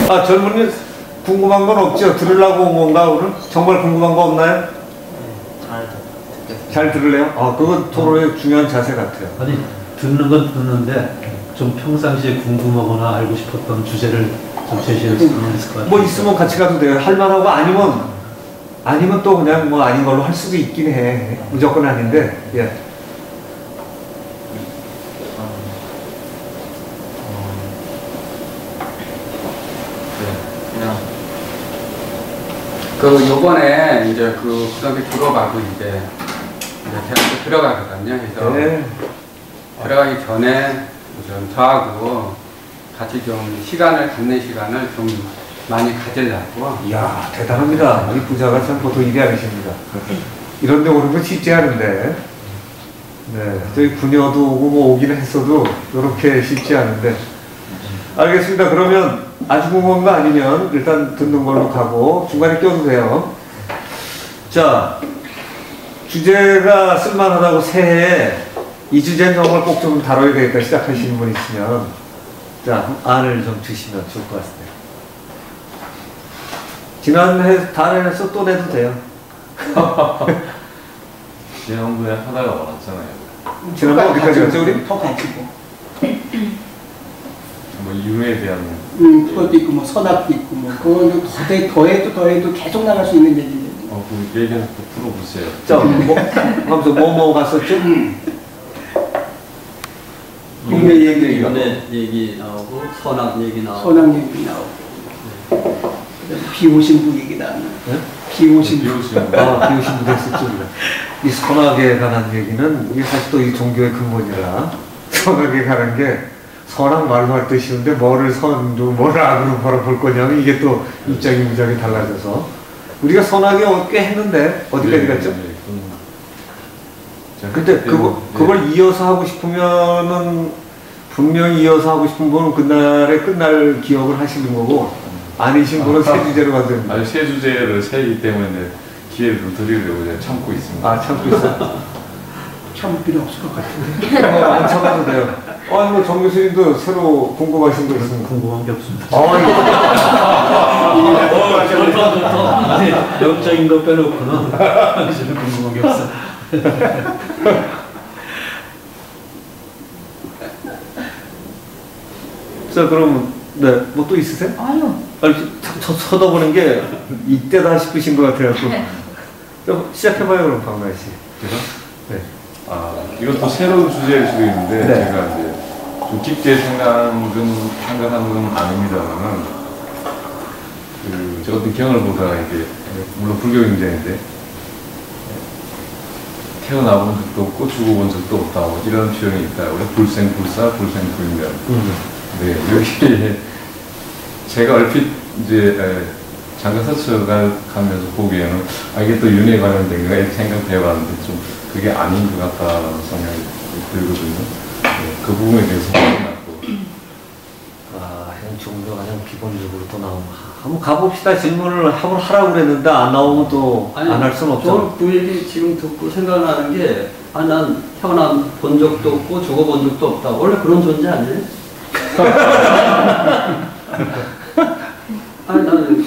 아, 젊은이 궁금한 건 없죠? 들으려고 온 건가, 오늘? 정말 궁금한 거 없나요? 잘 들을래요? 아, 그건 토론의 중요한 자세 같아요. 아니, 듣는 건 듣는데 좀 평상시에 궁금하거나 알고 싶었던 주제를 좀 제시할 수 있을 것 같아요. 뭐 있으면 같이 가도 돼요. 할 만하고 아니면 또 그냥 뭐 아닌 걸로 할 수도 있긴 해. 무조건 아닌데, 예. 요번에 이제 고등학교 졸업하고 이제 대학교 들어가거든요. 그래서 네. 들어가기 전에 저하고 같이 좀 갖는 시간을 좀 많이 가지려고. 이야, 대단합니다. 이 부자가 참 보통 일이 아니십니다. 이런 데 오는 건 쉽지 않은데. 네. 저희 부녀도 오고 뭐 오기는 했어도 이렇게 쉽지 않은데. 알겠습니다. 그러면 아주 궁금한 거 아니면 일단 듣는 걸로 가고 중간에 껴도 돼요. 자, 주제가 쓸만하다고 새해에 이 주제는 정말 꼭 좀 다뤄야 되겠다 시작하시는 분 있으면 자, 안을 좀 주시면 좋을 것 같습니다. 지난해 달에서 또 내도 돼요. 지난번에 하다가 말았잖아요. 지난번 어디까지 갔죠 우리? 더 가지고. 뭐 윤회에 대한 그것도 있고 뭐 선악도 있고 뭐 그건 더해도 계속 나갈 수 있는 얘기인데. 그 얘기는 또 풀어보세요. 자, 하면서 뭐 갔었죠? 국내 얘기, 연애 얘기 나오고 선악 얘기 나오고 선악 얘기 나오고. 비 오신 분 얘기 나오고. 네? 비 오신 분. 아, 비오신 분 했었죠. 이 선악에 관한 얘기는 이게 사실 또 이 종교의 근본이라 선악에 관한 게 선악 말로 할 때 쉬운데 뭐를 선으로 뭐를 악으로 바라볼 거냐면 이게 또 입장이 무지하게 달라져서 우리가 선악에 꽤 했는데 어디까지 갔죠? 근데 그걸 이어서 하고 싶으면은 분명히 이어서 하고 싶은 분은 그날에 끝날 기억을 하시는 거고 아니신 분은 새 주제로 가도 됩니다. 아니, 새 주제를 새이기 때문에 기회를 좀 드리려고 이제 참고 있습니다. 아, 참고 있어요? 참 필요 없을 것 같은데. 안 참아도 돼요. 아니, 뭐, 정 교수님도 새로 궁금하신 거 있으면. 궁금한 게 없습니다. 좋다. 영적인 거 빼놓고는 사실은 궁금한 게 없어. 자, 그럼, 네, 뭐 또 있으세요? 아니요. 아니, 쳐다보는 게 이때다 싶으신 것 같아요. 좀 시작해봐요, 그럼, 박나희 씨. 그래서? 네. 아, 이것도 새로운 주제일 수도 있는데, 네. 제가 이제 좀 깊게 생각한 건 아닙니다만은, 제가 어떤 경을 보다가 이게, 물론 불교인자인데, 태어나본 적도 없고 죽어본 적도 없다, 뭐 이런 표현이 있다. 원래 불생불사, 불생불멸. 네, 여기 제가 얼핏 이제 장가서처가 가면서 보기에는 이게 또 윤회에 관련된 거 이렇게 생각해봤는데 좀 그게 아닌 것 같다는 생각이 들거든요. 네, 그 부분에 대해서 생각하고. 아, 형 종교가 그냥 기본적으로 또 나오면 한번 가봅시다. 질문을 한번 하라고 그랬는데 안 나오면 또 안 할 수는 없죠. 그 얘기 지금 듣고 생각나는 게 난 태어나 본 적도 없고 죽어본 적도 없다. 원래 그런 존재 아니에요? 아니 나는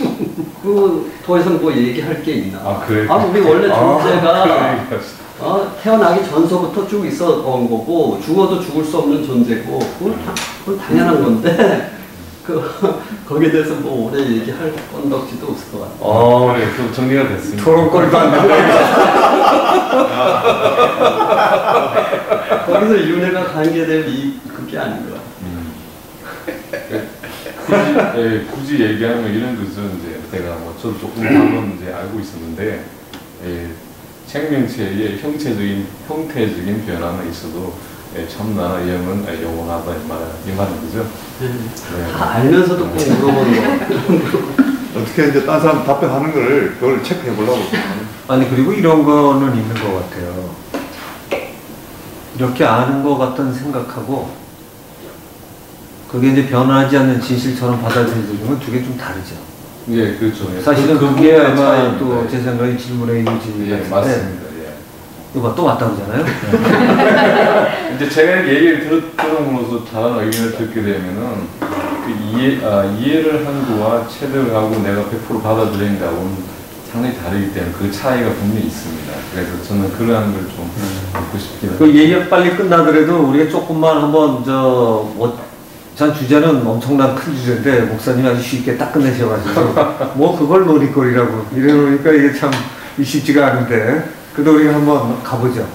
더 이상 뭐 얘기할 게 있나? 아, 그래? 우리 원래 존재가 태어나기 전서부터 쭉 있어 온 거고 죽어도 죽을 수 없는 존재고 그건 당연한 건데 거기에 대해서 뭐 오래 얘기할 건덕지도 없을 것 같아요. 그래, 그 정리가 됐습니다. 토론거리도 안 된다. 거기서 윤회가 관계될 그게 아닌 것 같아요. 굳이 얘기하면 이런 것은 이제 제가 뭐 저도 조금 답은 이제 알고 있었는데 생명체의 형태적인 변화는 있어도 참나나 영은 영원하다 이 말인 거죠. 네. 다 알면서도 꼭 물어보는 거. 어떻게 이제 딴 사람 답변하는 거를 그걸 체크해 보려고. 아니, 그리고 이런 거는 있는 것 같아요. 이렇게 아는 것 같다는 생각하고 그게 이제 변하지 않는 진실처럼 받아들여지는 두 개 좀 다르죠. 예, 그렇죠. 사실은 그게 아마 또 제 생각에 질문의 요지 같은데. 맞습니다. 이거 또 맞다 그러잖아요. 이제 제가 얘기를 들음으로써 다른 의견을 듣게 되면은 이해를 한 거와 체득하고 내가 100% 받아들이는 거하고는 상당히 다르기 때문에 그 차이가 분명히 있습니다. 그래서 저는 그러한 걸 좀 묻고 싶긴 그 얘기가 빨리 끝나더라도 우리가 조금만 한번 전 주제는 엄청난 큰 주제인데 목사님이 아주 쉽게 딱 끝내셔가지고 뭐 그걸 놀이거리라고 이러니까 이게 참 쉽지가 않은데 그래도 우리가 한번 가보죠.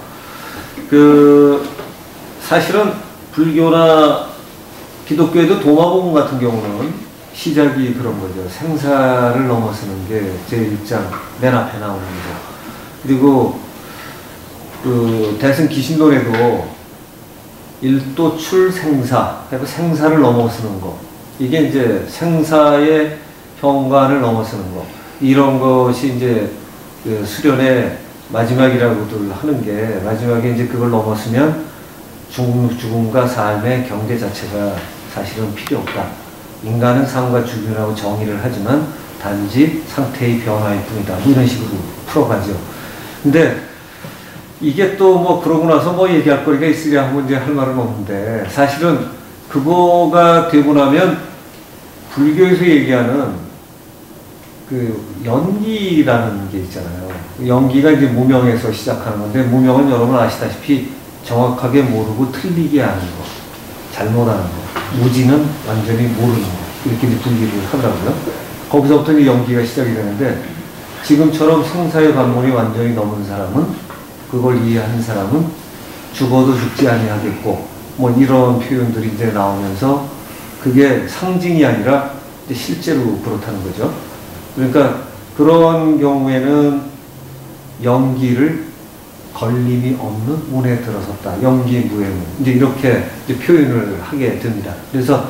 사실은 불교나 기독교에도 도마복음 같은 경우는 시작이 그런 거죠. 생사를 넘어서는 게 제1장 맨 앞에 나오는 거죠. 그리고 대승 기신론에도 일도 출생사, 그러니까 생사를 넘어서는 거. 이게 이제 생사의 현관을 넘어서는 거. 이런 것이 이제 수련의 마지막이라고들 하는 게 마지막에 이제 그걸 넘었으면 죽음과 삶의 경계 자체가 사실은 필요 없다. 인간은 삶과 죽음이라고 정의를 하지만 단지 상태의 변화일 뿐이다. 이런 식으로 풀어가죠. 근데 이게 또 뭐 그러고 나서 뭐 얘기할 거리가 있으랴 하고 이제 할 말은 없는데 사실은 그거가 되고 나면 불교에서 얘기하는 그 연기라는 게 있잖아요. 연기가 이제 무명에서 시작하는 건데 무명은 여러분 아시다시피 정확하게 모르고 틀리게 하는 거, 잘못하는 거. 무지는 완전히 모르는 거. 이렇게 분리를 하더라고요. 거기서부터 이제 연기가 시작이 되는데 지금처럼 생사의 관문이 완전히 넘은 사람은 그걸 이해하는 사람은 죽어도 죽지 아니하겠고 뭐 이런 표현들이 이제 나오면서 그게 상징이 아니라 이제 실제로 그렇다는 거죠. 그러니까 그런 경우에는 연기를 걸림이 없는 문에 들어섰다. 연기무해문. 이제 이렇게 이제 표현을 하게 됩니다. 그래서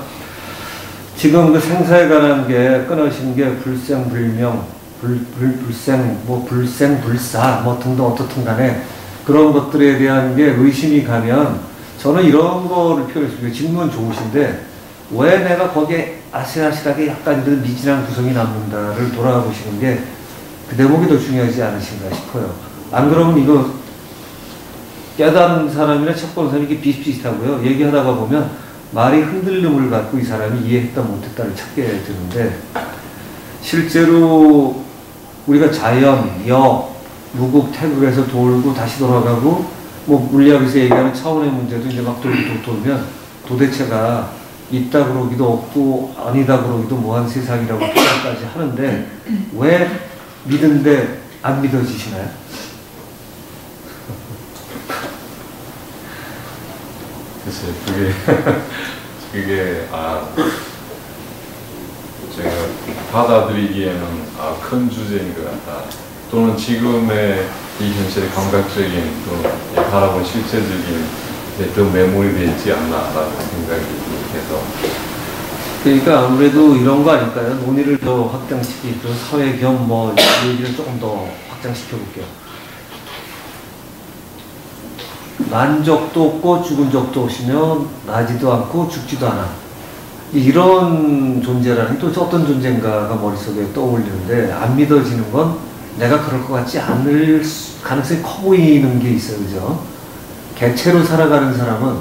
지금 그 생사에 관한 게 끊어진 게 불생불명, 불생불사, 뭐 등등 어떻든 간에 그런 것들에 대한 게 의심이 가면 저는 이런 거를 표현했습니다. 질문 좋으신데 왜 내가 거기에 아슬아슬하게 약간 미진한 구성이 남는다를 돌아보시는 게 그 대목이 더 중요하지 않으신가 싶어요. 안 그러면 이거 깨달은 사람이나 책 보는 사람이 이게 비슷비슷하고요. 얘기하다가 보면 말이 흔들림을 갖고 이 사람이 이해했다 못했다를 찾게 되는데 실제로 우리가 자연, 역, 무국, 태극에서 돌고 다시 돌아가고 뭐 물리학에서 얘기하는 차원의 문제도 이제 막 돌면 도대체가 있다 그러기도 없고 아니다 그러기도 뭐한 세상이라고 표현까지 하는데 왜 믿는데 안 믿어지시나요? 글쎄요, 그게, 제가 받아들이기에는, 큰 주제인 것 같다. 또는 지금의 이 현실의 감각적인, 또 바라본 실체적인, 더 메모리 되어 있지 않나라는 생각이 해서. 그러니까 아무래도 이런 거 아닐까요? 논의를 더 확장시키고, 사회 겸 뭐, 얘기를 조금 더 확장시켜 볼게요. 난 적도 없고 죽은 적도 없으며 나지도 않고 죽지도 않아. 이런 존재라는 또 어떤 존재인가가 머릿속에 떠올리는데 안 믿어지는 건 내가 그럴 것 같지 않을 가능성이 커 보이는 게 있어요. 그죠? 개체로 살아가는 사람은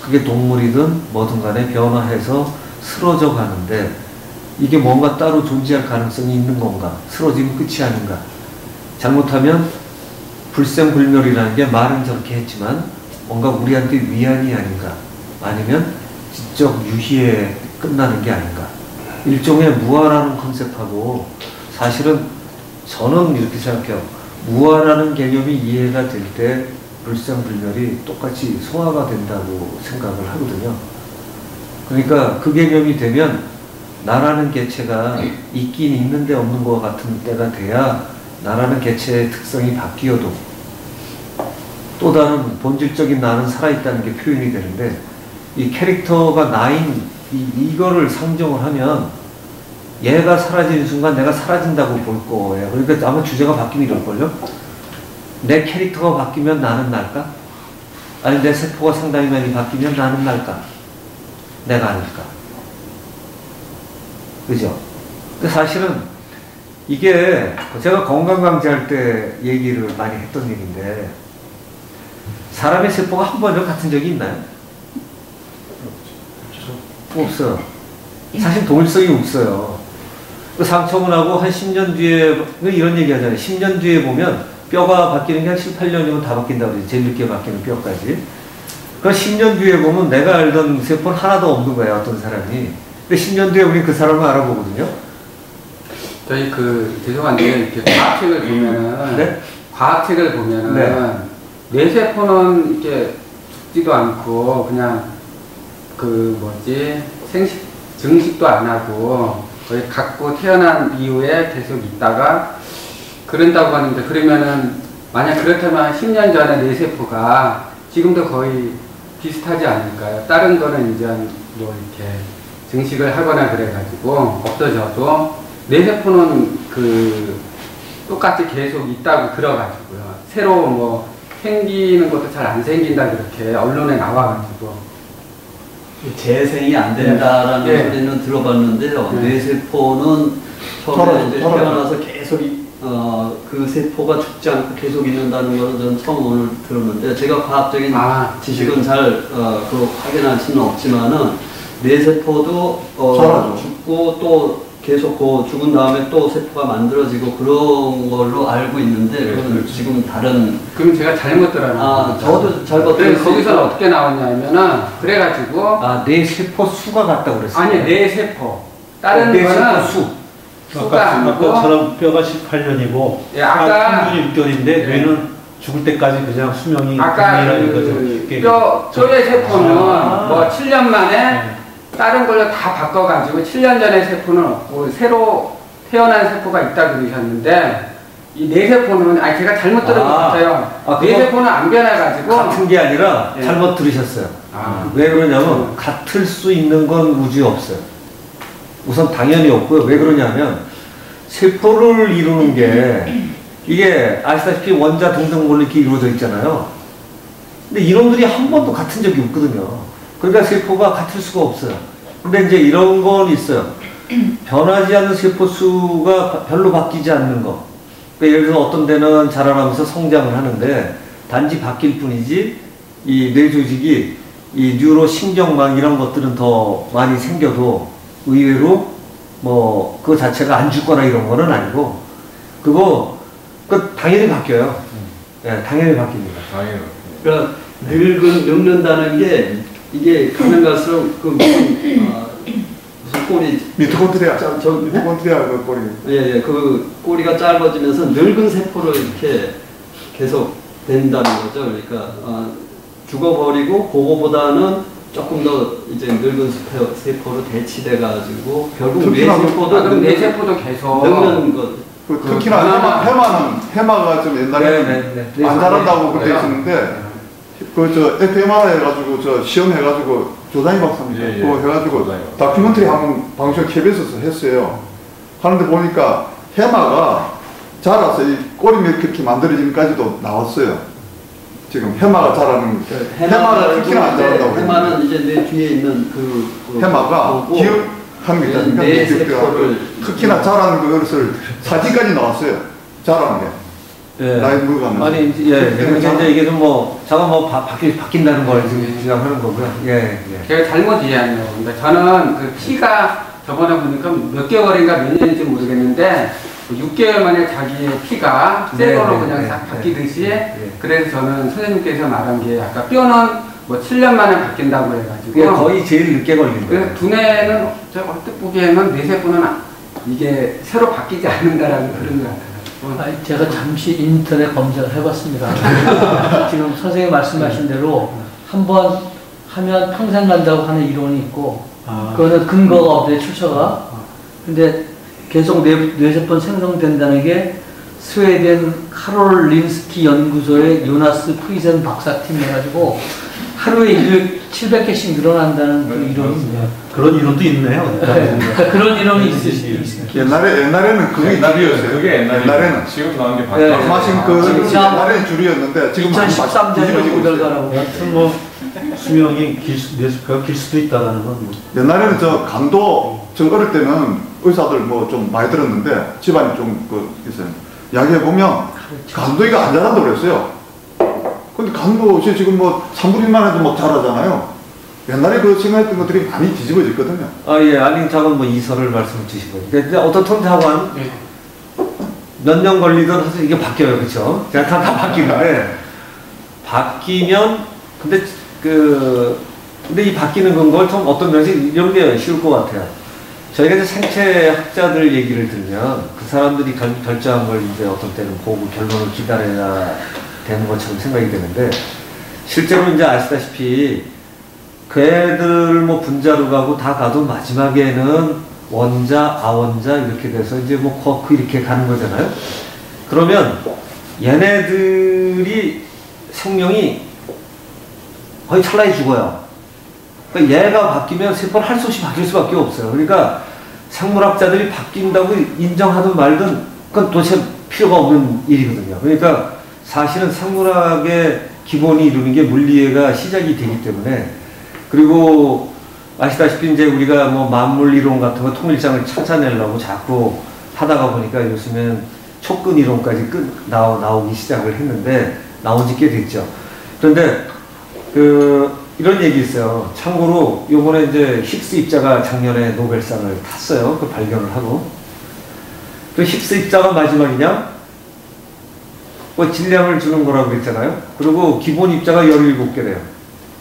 그게 동물이든 뭐든 간에 변화해서 쓰러져 가는데 이게 뭔가 따로 존재할 가능성이 있는 건가? 쓰러지면 끝이 아닌가? 잘못하면 불생불멸이라는 게 말은 저렇게 했지만 뭔가 우리한테 위안이 아닌가 아니면 지적 유희에 끝나는 게 아닌가 일종의 무아라는 컨셉하고 사실은 저는 이렇게 생각해요. 무아라는 개념이 이해가 될 때 불생불멸이 똑같이 소화가 된다고 생각을 하거든요. 그러니까 그 개념이 되면 나라는 개체가 있긴 있는데 없는 것 같은 때가 돼야 나라는 개체의 특성이 바뀌어도 또 다른 본질적인 나는 살아있다는 게 표현이 되는데 이 캐릭터가 나인 이거를 상정을 하면 얘가 사라지는 순간 내가 사라진다고 볼 거예요. 그러니까 아마 주제가 바뀌면 이럴걸요? 내 캐릭터가 바뀌면 나는 날까? 아니 내 세포가 상당히 많이 바뀌면 나는 날까? 내가 아닐까? 그죠? 근데 사실은 이게 제가 건강강좌할 때 얘기를 많이 했던 얘기인데 사람의 세포가 한 번도 같은 적이 있나요? 없어. 사실 동일성이 없어요. 그 상처문하고 한 10년 뒤에 이런 얘기 하잖아요. 10년 뒤에 보면 뼈가 바뀌는 게 한 7, 8년이면 다 바뀐다고 그러죠. 제일 늦게 바뀌는 뼈까지. 그럼 10년 뒤에 보면 내가 알던 세포는 하나도 없는 거야, 어떤 사람이. 근데 10년 뒤에 우리 그 사람을 알아보거든요. 저희 죄송한데 이렇게 과학책을 보면은 네? 과학책을 보면은 네. 뇌세포는 이렇게 죽지도 않고 그냥 증식도 안 하고 거의 갖고 태어난 이후에 계속 있다가 그런다고 하는데, 그러면은 만약 그렇다면 10년 전에 뇌세포가 지금도 거의 비슷하지 않을까요? 다른 거는 이제 뭐 이렇게 증식을 하거나 그래가지고 없어져도 뇌세포는 똑같이 계속 있다고 들어가지고요. 새로 뭐 생기는 것도 잘 안 생긴다 그렇게 언론에 나와가지고. 재생이 안 된다라는 네. 소리는 들어봤는데요. 네. 뇌세포는 처음에 이제 털어져. 태어나서 계속 그 세포가 죽지 않고 계속 있는다는 것은 저는 처음 오늘 들었는데, 제가 과학적인 지식은 잘 확인할 수는 없지만은 뇌세포도 죽고 또 계속 죽은 다음에 또 세포가 만들어지고 그런 걸로 알고 있는데, 그건 지금 다른. 그럼 제가 잘못 들었나? 저도 잘못 그래서 거기서는 어떻게 나왔냐면은 그래가지고 뇌세포 수가 같다고 그랬어요. 아니 뇌세포 다른 뇌세포 거는 수. 수가 아니고 아까처럼 뼈가 18년이고 예, 아까 평균이 6개월인데 뇌는 죽을 때까지 그냥 수명이 아까 뼈의 세포는 뭐 7년 만에 다른 걸로 다 바꿔가지고 7년 전의 세포는 없고 새로 태어난 세포가 있다 그러셨는데, 이 뇌세포는 제가 잘못 들은 것 같아요. 뇌세포는 안 변해가지고 같은 게 아니라 예. 잘못 들으셨어요. 왜 그러냐면 같을 수 있는 건 우주에 없어요. 우선 당연히 없고요. 왜 그러냐면 세포를 이루는 게 이게 아시다시피 원자 등등물로 이렇게 이루어져 있잖아요. 근데 이놈들이 한 번도 같은 적이 없거든요. 그러니까 세포가 같을 수가 없어요. 근데 이제 이런 건 있어요. 변하지 않는 세포 수가 별로 바뀌지 않는 거. 그러니까 예를 들어서 어떤 데는 자라나면서 성장을 하는데 단지 바뀔 뿐이지 이 뇌 조직이 이 뉴로 신경망 이런 것들은 더 많이 생겨도 의외로 뭐 그 자체가 안 죽거나 이런 거는 아니고 그거 당연히 바뀌어요. 예, 당연히 바뀝니다. 당연히. 그러니까 늙는다는 게 이게 가면 갈수록 무슨 꼬리 미토콘드리아. 저 미토콘드리아 그 꼬리. 예, 그 꼬리가 짧아지면서 늙은 세포로 이렇게 계속 된다는 거죠. 그러니까 죽어버리고 그거보다는 조금 더 이제 늙은 세포로 대치돼가지고 결국 뇌세포도 계속 늙는 것. 특히나 해마가 좀 옛날에 안 자란다고 그때 있었는데, FMR 해가지고 시험해가지고 조단희 박사님 그거 해가지고 다큐멘터리 한번 방송 KBS에서 했어요. 하는데 보니까 해마가 자라서 이 꼬리 이렇게 만들어지는까지도 나왔어요. 지금 해마가 자라는 해마가 특히나 안 자란다고. 해마는 이제 내 뒤에 있는 해마가 기억하는 게 있다니까. 뇌 세포를 특히나 자라는 것을 사진까지 나왔어요. 자라는 게. 예. 라이브 가면. 아니, 예. 그러니까 이제 이게 좀 바뀐다는 걸 지금 주장하는 거고요. 예. 제가 잘못 이해했네요. 그러니까 저는 그 피가 저번에 보니까 몇 개월인가 몇 년인지 모르겠는데 6개월 만에 자기의 피가 새 걸로 그냥 싹 바뀌듯이 그래서 저는 선생님께서 말한 게 아까 뼈는 뭐 7년 만에 바뀐다고 해가지고 거의 제일 늦게 걸린 거예요. 그래서 두뇌는 저 얼핏 보기에는 뇌세포는 이게 새로 바뀌지 않는다라는 그런 것 같아요. 제가 잠시 인터넷 검색을 해봤습니다. 지금 선생님이 말씀하신 대로 한 번 하면 평생 간다고 하는 이론이 있고, 그거는 근거가 없어요, 출처가. 근데 계속 뇌세포는 생성된다는 게 스웨덴 카롤린스키 연구소의 요나스 프이센 박사팀이 해가지고 하루에 700개씩 늘어난다는 그 이론입니다. 그런 이론도 있네요. 그러니까 그런 이론이 있습니다. 옛날에는 그게 줄이었어요. 그게 옛날에는 지금 나온 게 바뀌었어요. 말씀하신 옛날에는 줄이었는데 지금 2013년 연구 결과라고. 여튼 뭐 수명이 뇌수가 길 수도 있다라는 건 뭐. 옛날에는 간도 어릴 때는 의사들 뭐 좀 많이 들었는데 집안이 좀 있어요. 이야기해 보면 간도이가 안 자란다고 그랬어요. 근데 간도 지금 뭐 3분의 1만 해도 막 자라잖아요. 옛날에 그 생각했던 것들이 많이 뒤집어졌거든요. 예, 아닌 뭐 이설을 말씀 주신 거죠. 근데 어떻든 하고 몇 년 걸리든 사실 이게 바뀌어요, 그렇죠? 다 바뀌는데 바뀌면 근데 이 바뀌는 건 좀 어떤 면에서 이런 게 쉬울 것 같아요. 저희가 이제 생체학자들 얘기를 들으면 그 사람들이 결정한 걸 이제 어떤 때는 보고 결론을 기다려야 되는 것처럼 생각이 되는데 실제로 이제 아시다시피 그 애들 뭐 분자로 가고 다 가도 마지막에는 원자, 아원자 이렇게 돼서 이제 뭐 쿼크 이렇게 가는 거잖아요. 그러면 얘네들이 생명이 거의 찰나에 죽어요. 그러니까 얘가 바뀌면 세포는 할 수 없이 바뀔 수밖에 없어요. 그러니까 생물학자들이 바뀐다고 인정하든 말든 그건 도대체 필요가 없는 일이거든요. 그러니까 사실은 생물학의 기본이 이루는 게 물리회가 시작이 되기 때문에 그리고 아시다시피 이제 우리가 뭐 만물 이론 같은 거 통일장을 찾아내려고 자꾸 하다가 보니까 요즘엔 촉근 이론까지 나오기 시작을 했는데 나온 지 꽤 됐죠. 그런데 이런 얘기 있어요. 참고로 요번에 이제 힉스 입자가 작년에 노벨상을 탔어요. 그 발견을 하고. 그 힉스 입자가 마지막이냐? 뭐 질량을 주는 거라고 그랬잖아요. 그리고 기본 입자가 17개래요.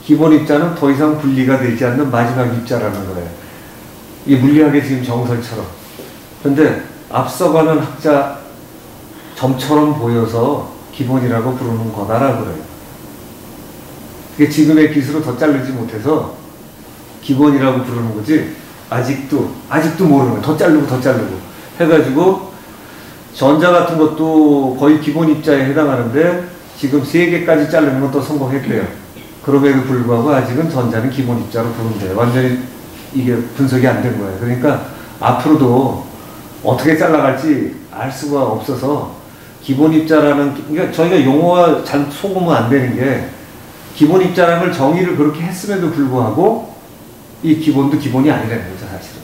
기본 입자는 더 이상 분리가 되지 않는 마지막 입자라는 거예요. 이 물리학의 지금 정설처럼. 그런데 앞서가는 학자 점처럼 보여서 기본이라고 부르는 거다라고 그래요. 그게 지금의 기술을 더 자르지 못해서 기본이라고 부르는 거지 아직도 모르는 거예요. 더 자르고 해가지고 전자 같은 것도 거의 기본 입자에 해당하는데 지금 3개까지 자르는 것도 성공했대요. 그럼에도 불구하고 아직은 전자는 기본 입자로 부른대요. 완전히 이게 분석이 안 된 거예요. 그러니까 앞으로도 어떻게 잘라갈지 알 수가 없어서 기본 입자라는, 그러니까 저희가 용어가 잘 속으면 안 되는 게 기본 입자라는 걸 정의를 그렇게 했음에도 불구하고 이 기본도 기본이 아니라는 거죠, 사실은.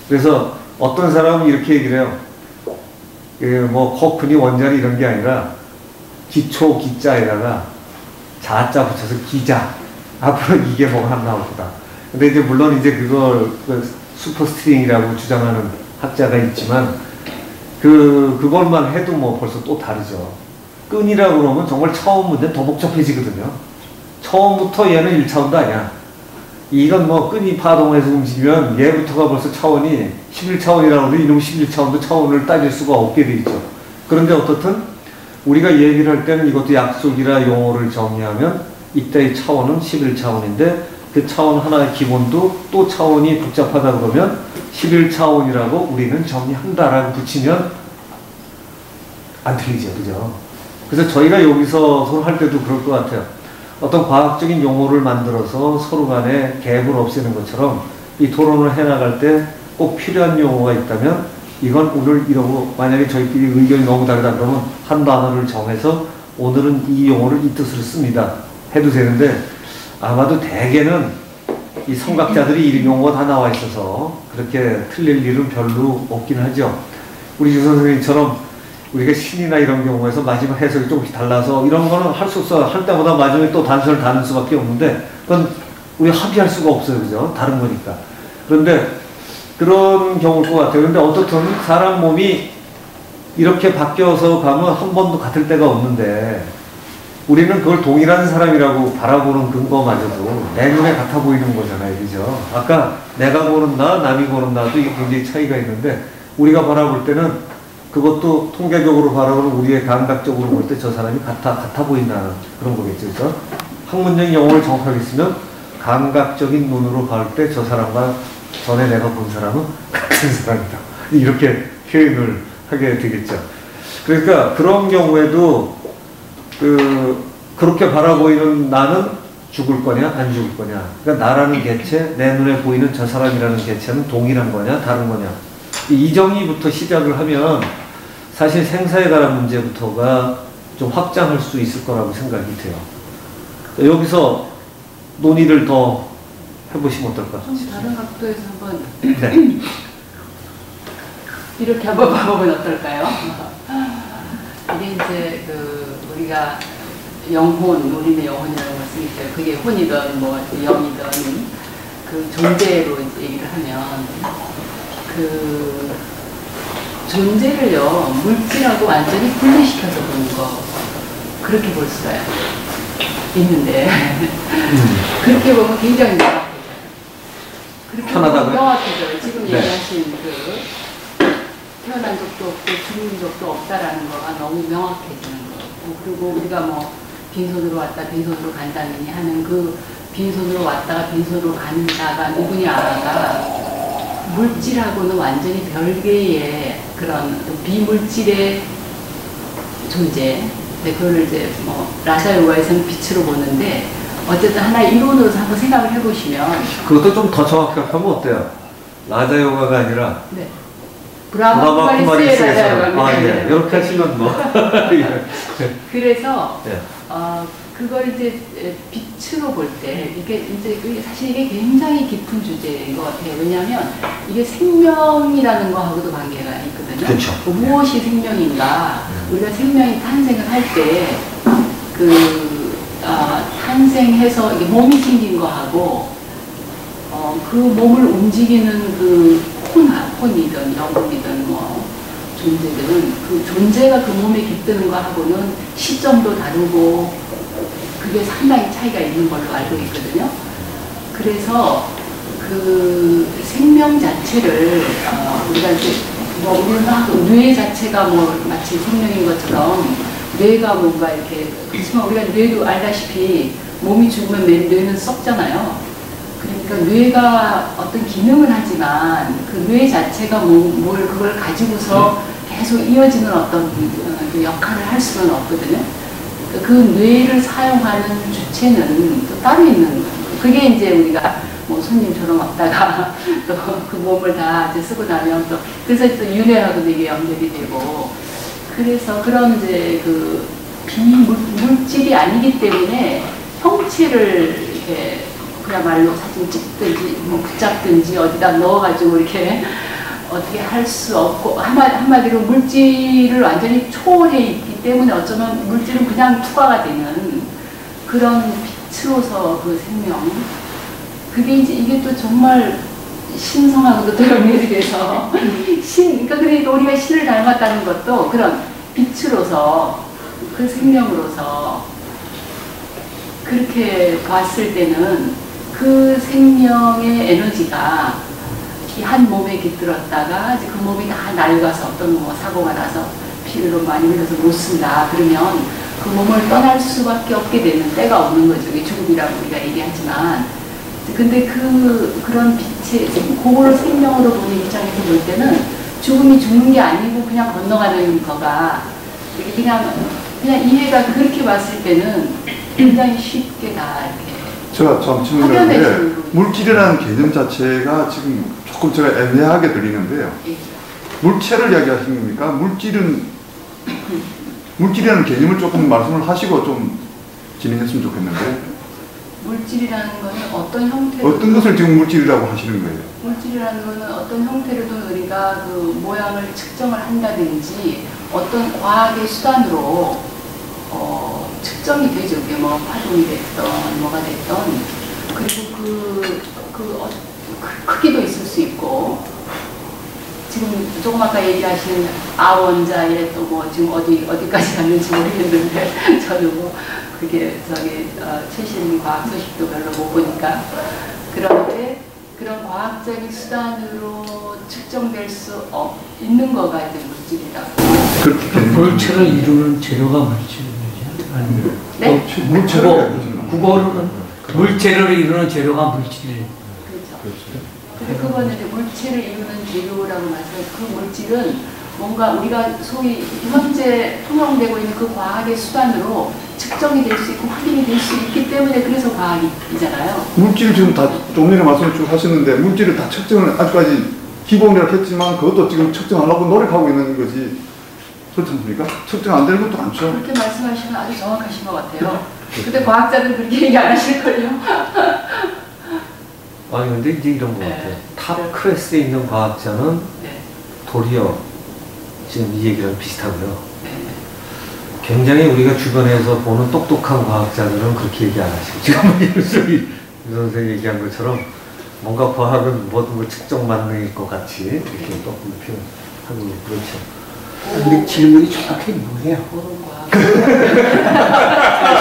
그래서 어떤 사람은 이렇게 얘기를 해요. 뭐 쿼크니 원자니 이런 게 아니라 기초 기자에다가 자자 붙여서 기자. 앞으로 이게 뭐가 하나 나올 거다. 근데 이제 물론 이제 그걸 슈퍼스트링이라고 주장하는 학자가 있지만 그걸만 해도 뭐 벌써 또 다르죠. 끈이라고 그러면 정말 처음 문제는 더 복잡해지거든요. 처음부터 얘는 1차원도 아니야. 이건 뭐 끈이 파동해서 움직이면 얘부터가 벌써 차원이 11차원이라고 해도 이놈 11차원도 차원을 따질 수가 없게 돼 있죠. 그런데 어떻든 우리가 얘기를 할 때는 이것도 약속이라 용어를 정의하면 이때의 차원은 11차원인데 그 차원 하나의 기본도 또 차원이 복잡하다 그러면 11차원이라고 우리는 정의한다라고 붙이면 안 틀리죠. 그죠? 그래서 저희가 여기서 서로 할 때도 그럴 것 같아요. 어떤 과학적인 용어를 만들어서 서로 간에 갭을 없애는 것처럼 이 토론을 해나갈 때 꼭 필요한 용어가 있다면 이건 오늘 이러고 만약에 저희끼리 의견이 너무 다르다 그러면 한 단어를 정해서 오늘은 이 용어를 이 뜻으로 씁니다. 해도 되는데 아마도 대개는 이 성각자들이 이 용어가 다 나와 있어서 그렇게 틀릴 일은 별로 없긴 하죠. 우리 유 선생님처럼 우리가 신이나 이런 경우에서 마지막 해석이 조금씩 달라서 이런 거는 할 수 없어. 할 때보다 마지막에 또 단서를 다는 수밖에 없는데 그건 우리 합의할 수가 없어요. 그죠? 다른 거니까. 그런데 그런 경우일 것 같아요. 그런데 어떻든 사람 몸이 이렇게 바뀌어서 가면 한 번도 같을 때가 없는데 우리는 그걸 동일한 사람이라고 바라보는 근거마저도 내 눈에 같아 보이는 거잖아요. 그죠? 아까 내가 보는 나, 남이 보는 나도 이게 굉장히 차이가 있는데 우리가 바라볼 때는 그것도 통계적으로 바라보는 우리의 감각적으로 볼 때 저 사람이 같아 보인다는 그런 거겠죠. 그죠? 학문적인 용어를 정확하게 쓰면 감각적인 눈으로 볼 때 저 사람과 전에 내가 본 사람은 같은 사람이다. 이렇게 표현을 하게 되겠죠. 그러니까 그런 경우에도 그렇게 바라보이는 나는 죽을 거냐 안 죽을 거냐. 그러니까 나라는 개체, 내 눈에 보이는 저 사람이라는 개체는 동일한 거냐 다른 거냐. 이 정의부터 시작을 하면 사실 생사에 관한 문제부터가 좀 확장할 수 있을 거라고 생각이 돼요. 여기서 논의를 더 해보시면 어떨까? 좀 다른 각도에서 한번 네. 이렇게 한번 봐보면 어떨까요? 이게 이제 우리가 영혼, 우리는 영혼이라고 말씀했어요. 그게 혼이든 뭐 영이든 그 존재로 얘기를 하면 그 존재를요 물질하고 완전히 분리시켜서 보는 거 그렇게 볼 수가 있는데 그렇게 보면 굉장히 명확해져요. 그렇게 편하다고요? 명확해져요. 지금 네. 얘기하신 그 태어난 적도 없고 죽은 적도 없다라는 거가 너무 명확해지는 거고 그리고 우리가 뭐 빈손으로 왔다 빈손으로 간다느니 하는 그 빈손으로 왔다가 빈손으로 가는 자가 누구냐가 물질하고는 완전히 별개의 그런 비물질의 존재. 그거를 이제 뭐 라자 요가에서는 빛으로 보는데 어쨌든 하나의 이론으로서 한번 생각을 해보시면 그것도 좀 더 정확하게 하면 어때요? 라자 요가가 아니라 네. 브라마 쿠마리스에서 라자 예. 이렇게 하시면 뭐 그래서 예. 그걸 이제 빛으로 볼 때 이게 이제 사실 이게 굉장히 깊은 주제인 것 같아요. 왜냐하면 이게 생명이라는 거하고도 관계가 있거든요. 그렇죠. 무엇이 생명인가? 우리가 생명이 탄생을 할 때 탄생해서 이게 몸이 생긴 거하고 그 몸을 움직이는 그 혼이든 영혼이든 뭐 존재들은 그 존재가 그 몸에 깃드는 거하고는 시점도 다르고 그게 상당히 차이가 있는 걸로 알고 있거든요. 그래서 그 생명 자체를 우리가 이제 뭐 우리는 뇌 자체가 뭐 마치 생명인 것처럼 뇌가 뭔가 이렇게 그렇지만 우리가 뇌도 알다시피 몸이 죽으면 뇌는 썩잖아요. 그러니까 뇌가 어떤 기능을 하지만 그 뇌 자체가 뭘 그걸 가지고서 계속 이어지는 어떤 그 역할을 할 수는 없거든요. 그 뇌를 사용하는 주체는 또 따로 있는 거예요. 그게 이제 우리가 뭐 손님처럼 왔다가 또 그 몸을 다 이제 쓰고 나면 또 그래서 또 윤회하고도 이게 연결이 되고 그래서 그런 이제 그 비물질이 아니기 때문에 형체를 이렇게 그야말로 사진 찍든지 뭐 붙잡든지 어디다 넣어가지고 이렇게 어떻게 할 수 없고 한마디로 물질을 완전히 초월해 있기 때문에 어쩌면 물질은 그냥 투과가 되는 그런 빛으로서 그 생명 그게 이제 이게 또 정말 신성하고도 또 연결이 돼서 그러니까 우리가 신을 닮았다는 것도 그런 빛으로서 그 생명으로서 그렇게 봤을 때는 그 생명의 에너지가 이 한 몸에 깃들었다가 이제 그 몸이 다 낡아서 어떤 뭐 사고가 나서 피를 너무 많이 흘려서 못 쓴다 그러면 그 몸을 떠날 수밖에 없게 되는 때가 오는 거죠. 이게 죽음이라고 우리가 얘기하지만 근데 그런 빛의 그걸 생명으로 보는 입장에서 볼 때는 죽음이 죽는 게 아니고 그냥 건너가는 거가 그냥 이해가 그렇게 봤을 때는 굉장히 쉽게 다 이렇게 제가 참 질문드렸는데 물질이라는 개념 자체가 지금 조금 제가 애매하게 들리는데요. 물체를 이야기하시는 겁니까? 물질이라는 개념을 조금 말씀을 하시고 좀 진행했으면 좋겠는데. 물질이라는 거는 어떤 형태로 어떤 것을 지금 물질이라고 하시는 거예요? 물질이라는 거는 어떤 형태로든 우리가 그 모양을 측정을 한다든지 어떤 과학의 수단으로 측정이 되죠. 그게 뭐 파동이 됐던 뭐가 됐던 그리고 크기도 있을 수 있고 지금 조금 아까 얘기하신 아원자에 또 뭐 지금 어디까지 갔는지 모르겠는데 저는 뭐 그게 최신 과학 소식도 별로 못 보니까 그런데 그런 과학적인 수단으로 측정될 수 있는 거가 이제 물질이라고. 물체를 이루는 재료가 물질이죠. 아니면 네? 국어로는 물체를 이루는 재료가 물질이에요. 그렇죠. 근데 그거는 이제 물체를 이루는 재료라고 말씀해서 그 물질은 뭔가 우리가 소위 현재 통용되고 있는 그 과학의 수단으로 측정이 될 수 있고 확인이 될 수 있기 때문에 그래서 과학이잖아요. 물질 지금 다 좀 전에 말씀을 쭉 하셨는데 물질을 다 측정을 아직까지 기본이라고 했지만 그것도 지금 측정하려고 노력하고 있는 거지. 그렇지 않습니까? 측정 안 되는 것도 많죠. 그렇게 말씀하시면 아주 정확하신 것 같아요. 근데 과학자들은 그렇게 얘기 안 하실걸요. 아니 근데 이제 이런 것 같아요. 탑 클래스에 있는 과학자는 도리어 지금 이 얘기랑 비슷하고요. 굉장히 우리가 주변에서 보는 똑똑한 과학자들은 그렇게 얘기 안 하시고 지금 이 선생님이 얘기한 것처럼 뭔가 과학은 모든 걸 측정 만능일 것 같이 이렇게 거꾸로 표현하고 그렇죠. 근데 질문이 정확히 뭐예요?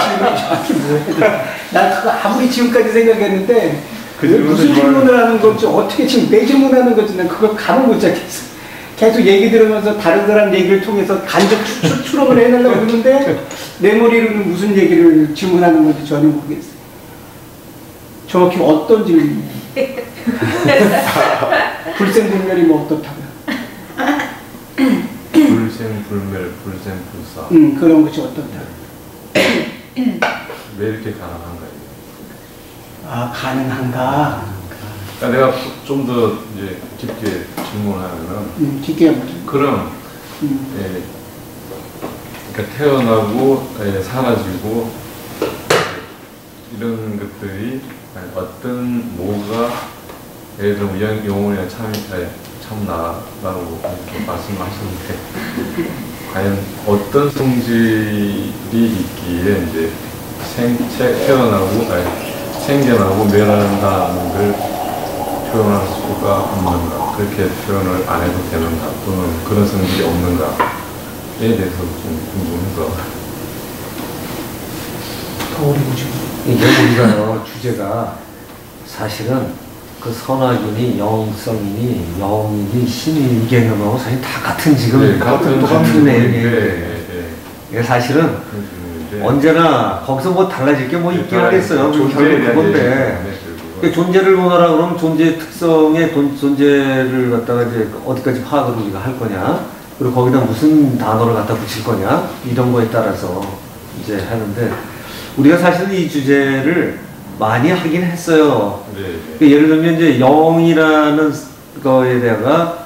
질문이 정확히 뭐예요? 난 그거 아무리 지금까지 생각했는데 무슨 질문을 하는 건지 어떻게 지금 내 질문하는 건지 난 그걸 감을 못 잡겠어. 계속 얘기 들으면서 다른 사람 얘기를 통해서 간접 추론을 해내려고 그러는데 내 머리로는 무슨 얘기를 질문하는 건지 전혀 모르겠어요. 정확히 어떤 질문이에요? 불생불멸이면 어떻다고요? 불생불멸, 불생불사. 그런 것이 어떻다고요? 왜 이렇게 가능한가요? 아, 가능한가? 그러니까 내가 좀 더 이제 깊게 질문하면은 깊게 해보죠. 그럼 예, 그러니까 태어나고 사라지고 이런 것들이 어떤 뭐가 예를 들면 영혼이나 참나라고 이렇게 말씀하셨는데 과연 어떤 성질이 있기에 이제 태어나고 생겨나고 멸한다는 걸 표현할 수가 없는가, 그렇게 표현을 안 해도 되는가, 또는 그런 성질이 없는가에 대해서 좀 궁금해서. 더 어려우죠. 이게 우리가요, 주제가 사실은 그 선악이니 영성이니 영이니 신이 이 개념하고 사실 다 같은 지금 네, 똑같은 내용이에요. 네. 사실은 언제나 거기서 뭐 달라질 게 뭐 있긴 하겠어요. 결국 그건데. 존재를 보느라 그러면 존재 특성의 존재를 갖다가 이제 어디까지 파악을 우리가 할 거냐, 그리고 거기다 무슨 단어를 갖다 붙일 거냐, 이런 거에 따라서 이제 하는데, 우리가 사실은 이 주제를 많이 하긴 했어요. 네. 예를 들면 이제 영이라는 거에 대해가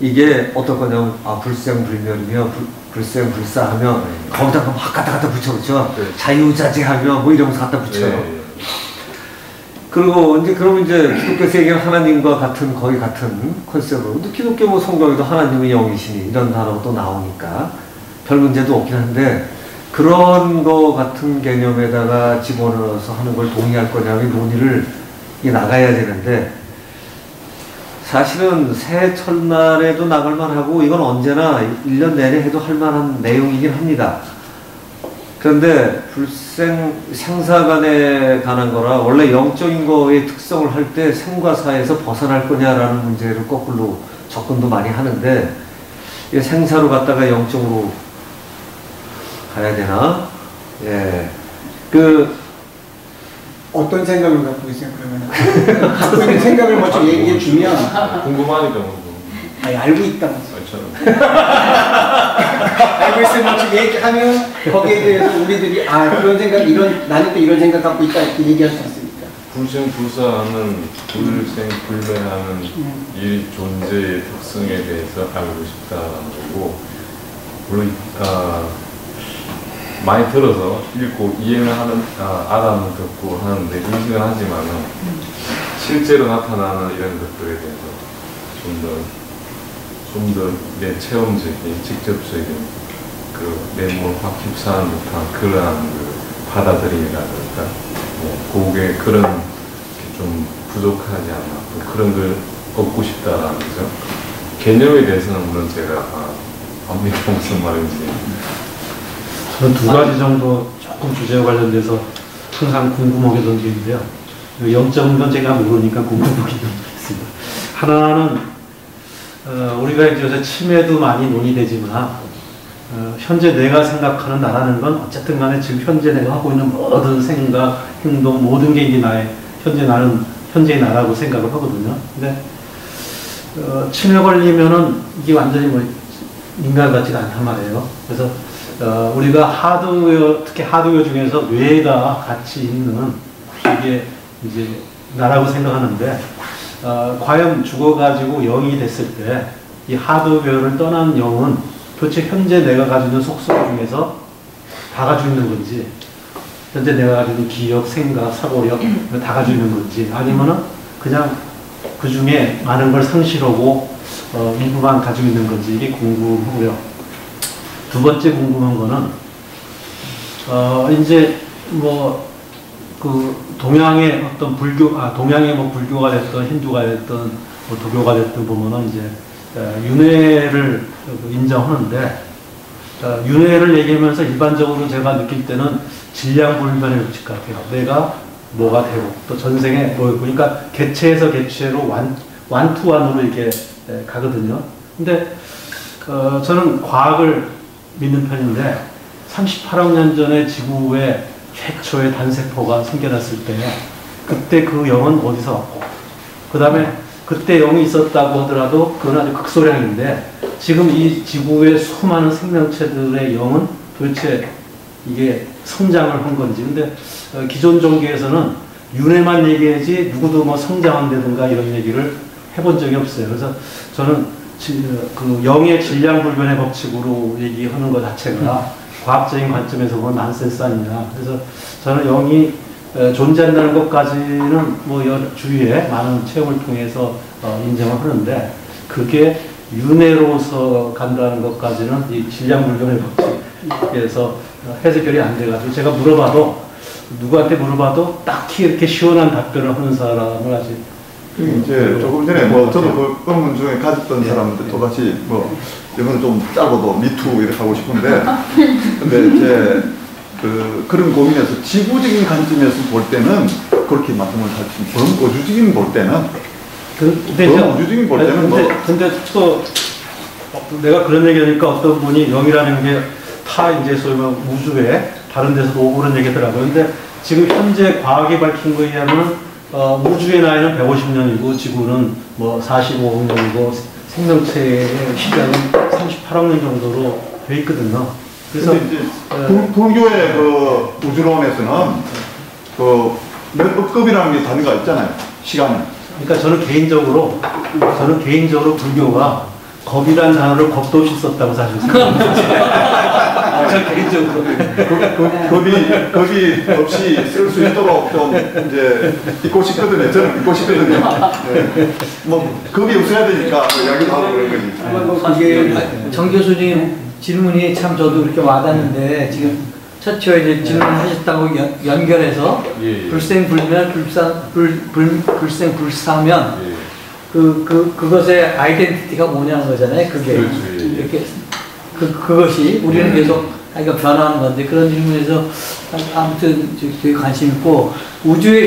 이게 어떨 거냐면, 불생불멸이며 불생불사하며 거기다가 막 갖다 붙여, 그렇죠? 네. 자유자재하며 뭐 이러면서 갖다 붙여요. 그리고 이제 그러면 이제 기독교 세계는 하나님과 같은 거의 같은 컨셉으로, 근데 기독교 뭐 성경에도 하나님의 영이시니 이런 단어가 또 나오니까 별 문제도 없긴 한데, 그런 거 같은 개념에다가 집어넣어서 하는 걸 동의할 거냐면 논의를 나가야 되는데, 사실은 새해 첫날에도 나갈 만하고 이건 언제나 1년 내내 해도 할 만한 내용이긴 합니다. 그런데 생사간에 관한 거라 원래 영적인 거의 특성을 할 때 생과 사에서 벗어날 거냐라는 문제를 거꾸로 접근도 많이 하는데, 생사로 갔다가 영적으로 가야 되나? 예. 어떤 생각을 갖고 계세요, 그러면? 갖고 있는 생각을 먼저 얘기해 주면. 궁금하니까 뭐. 아니, 알고 있다면서. 저는. 알고 있으면 먼저 얘기하면 거기에 대해서 우리들이 그런 생각, 나는 또 이런 생각 갖고 있다 이렇게 얘기할 수 있으니까. 불생불사하는 불생불멸하는 이 존재의 특성에 대해서 알고 싶다는 거고, 물론 많이 들어서 읽고 이해는 알아는 듣고 하는데 인식은 하지만은 실제로 나타나는 이런 것들에 대해서 좀 더 내 체험적인, 직접적인 내 몸을 확 휩싸는 듯한 그러한 받아들임이라든가, 그게 그런 게 좀 부족하지 않나, 그런 걸 얻고 싶다라는 거죠. 개념에 대해서는 물론 제가 압니까 무슨 말인지. 저는 두 가지 정도 조금 주제와 관련돼서 항상 궁금하게 던지는데요. 영적인 건 제가 모르니까 궁금하게 던지겠습니다. 하나는 우리가 이제 요새 치매도 많이 논의되지만 현재 내가 생각하는 나라는 건 어쨌든 간에 지금 현재 내가 하고 있는 모든 생각, 행동, 모든 게 이제 나의 현재의 나라고 생각을 하거든요. 근데 치매 걸리면은 이게 완전히 뭐 인간 같지가 않단 말이에요. 그래서 우리가 하드웨어, 특히 하드웨어 중에서 뇌가 같이 있는 이게 이제 나라고 생각하는데, 과연 죽어가지고 영이 됐을 때 이 하드웨어를 떠난 영은 도대체 현재 내가 가지고 있는 속성 중에서 다 가지고 있는 건지, 현재 내가 가지고 있는 기억, 생각, 사고력 다 가지고 있는 건지, 아니면은 그냥 그 중에 많은 걸 상실하고 일부만 가지고 있는 건지, 이게 궁금하고요. 두 번째 궁금한 거는 이제 뭐 그 동양의 어떤 동양의 뭐 불교가 됐던 힌두가 됐던 뭐 도교가 됐던 보면은 이제 윤회를 인정하는데 윤회를 얘기하면서 일반적으로 제가 느낄 때는 질량불변의 법칙 같아요. 내가 뭐가 되고 또 전생에 뭐였고 그러니까 개체에서 개체로 완투완으로 이렇게 가거든요. 근데 저는 과학을 믿는 편인데 38억 년 전에 지구에 최초의 단세포가 생겨났을 때 그때 그 영은 어디서 왔고 그 다음에 그때 영이 있었다고 하더라도 그건 아주 극소량인데 지금 이 지구의 수많은 생명체들의 영은 도대체 이게 성장을 한 건지. 근데 기존 종교에서는 윤회만 얘기하지 누구도 뭐 성장한다든가 이런 얘기를 해본 적이 없어요. 그래서 저는 그 영의 질량불변의 법칙으로 얘기하는 것 자체가 과학적인 관점에서 보면 난센스 아니냐. 그래서 저는 영이 존재한다는 것까지는 뭐 주위에 많은 체험을 통해서 인정을 하는데 그게 윤회로서 간다는 것까지는 이 질량불변의 법칙에서 해석결이 안 돼가지고 제가 물어봐도 누구한테 물어봐도 딱히 이렇게 시원한 답변을 하는 사람을 아직 이제 조금 전에 뭐 저도 그 의문 중에 가졌던 사람들 또다시 뭐 이거는 좀 짧아도 미투 이렇게 하고 싶은데 근데 이제 그런 고민에서 지구적인 관점에서 볼 때는 그렇게 말씀을 하시면 우주적인 볼 때는 우주적인 볼 때는 근데 또 내가 그런 얘기하니까 어떤 분이 영이라는 게 타 이제 소위 우주에 다른 데서도 오고 그런 얘기더라고요. 근데 지금 현재 과학이 밝힌 거에 의하면 우주의 나이는 150년이고 지구는 뭐 45억 년이고 생명체의 시간은 38억 년 정도로 돼 있거든요. 그래서 이제 불교의 그 우주론에서는 그 몇 억급이라는 게 단위가 있잖아요. 시간이. 그러니까 저는 개인적으로 불교가 겁이라는 단어를 겁도 없이 썼다고 사실 생각합니다. 저 개인적으로 겁이 없이 쓸 수 있도록 좀 이제 잊고 싶거든요. 저는 잊고 싶거든요. 네. 뭐 겁이 없어야 되니까 이야기도 하고 그런 거지. 그게 정 교수님 질문이 참 저도 그렇게 와닿는데 지금 첫째 이제 질문하셨다고 연결해서 불생불면 불생불사면 그것의 아이덴티티가 뭐냐는 거잖아요. 그게 이렇게 그것이 우리는 계속 변화하는 건데 그런 질문에서 아무튼 되게 관심 있고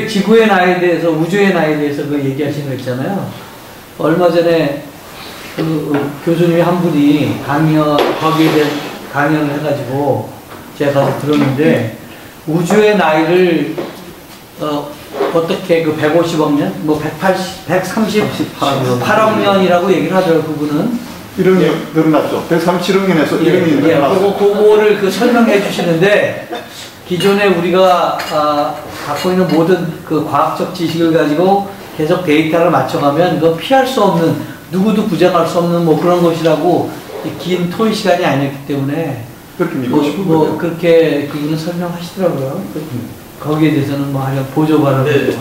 지구의 나이에 대해서 우주의 나이에 대해서 그 얘기하신 거 있잖아요. 얼마 전에 그 교수님이 한 분이 거기에 대한 강연을 해가지고 제가 가서 들었는데 우주의 나이를 어떻게 그 150억 년, 뭐 138억 년이라고 얘기를 하더라고요. 그분은 1억이 늘어났죠. 137억 년에서 1억이 늘어났죠. 그거를 설명해 주시는데 기존에 우리가 갖고 있는 모든 그 과학적 지식을 가지고 계속 데이터를 맞춰가면 그거 피할 수 없는 누구도 부정할 수 없는 뭐 그런 것이라고 긴 토의 시간이 아니었기 때문에 그렇게 믿고 싶은 뭐 그렇게 그분은 설명하시더라고요. 거기에 대해서는 뭐 하여간 보조관을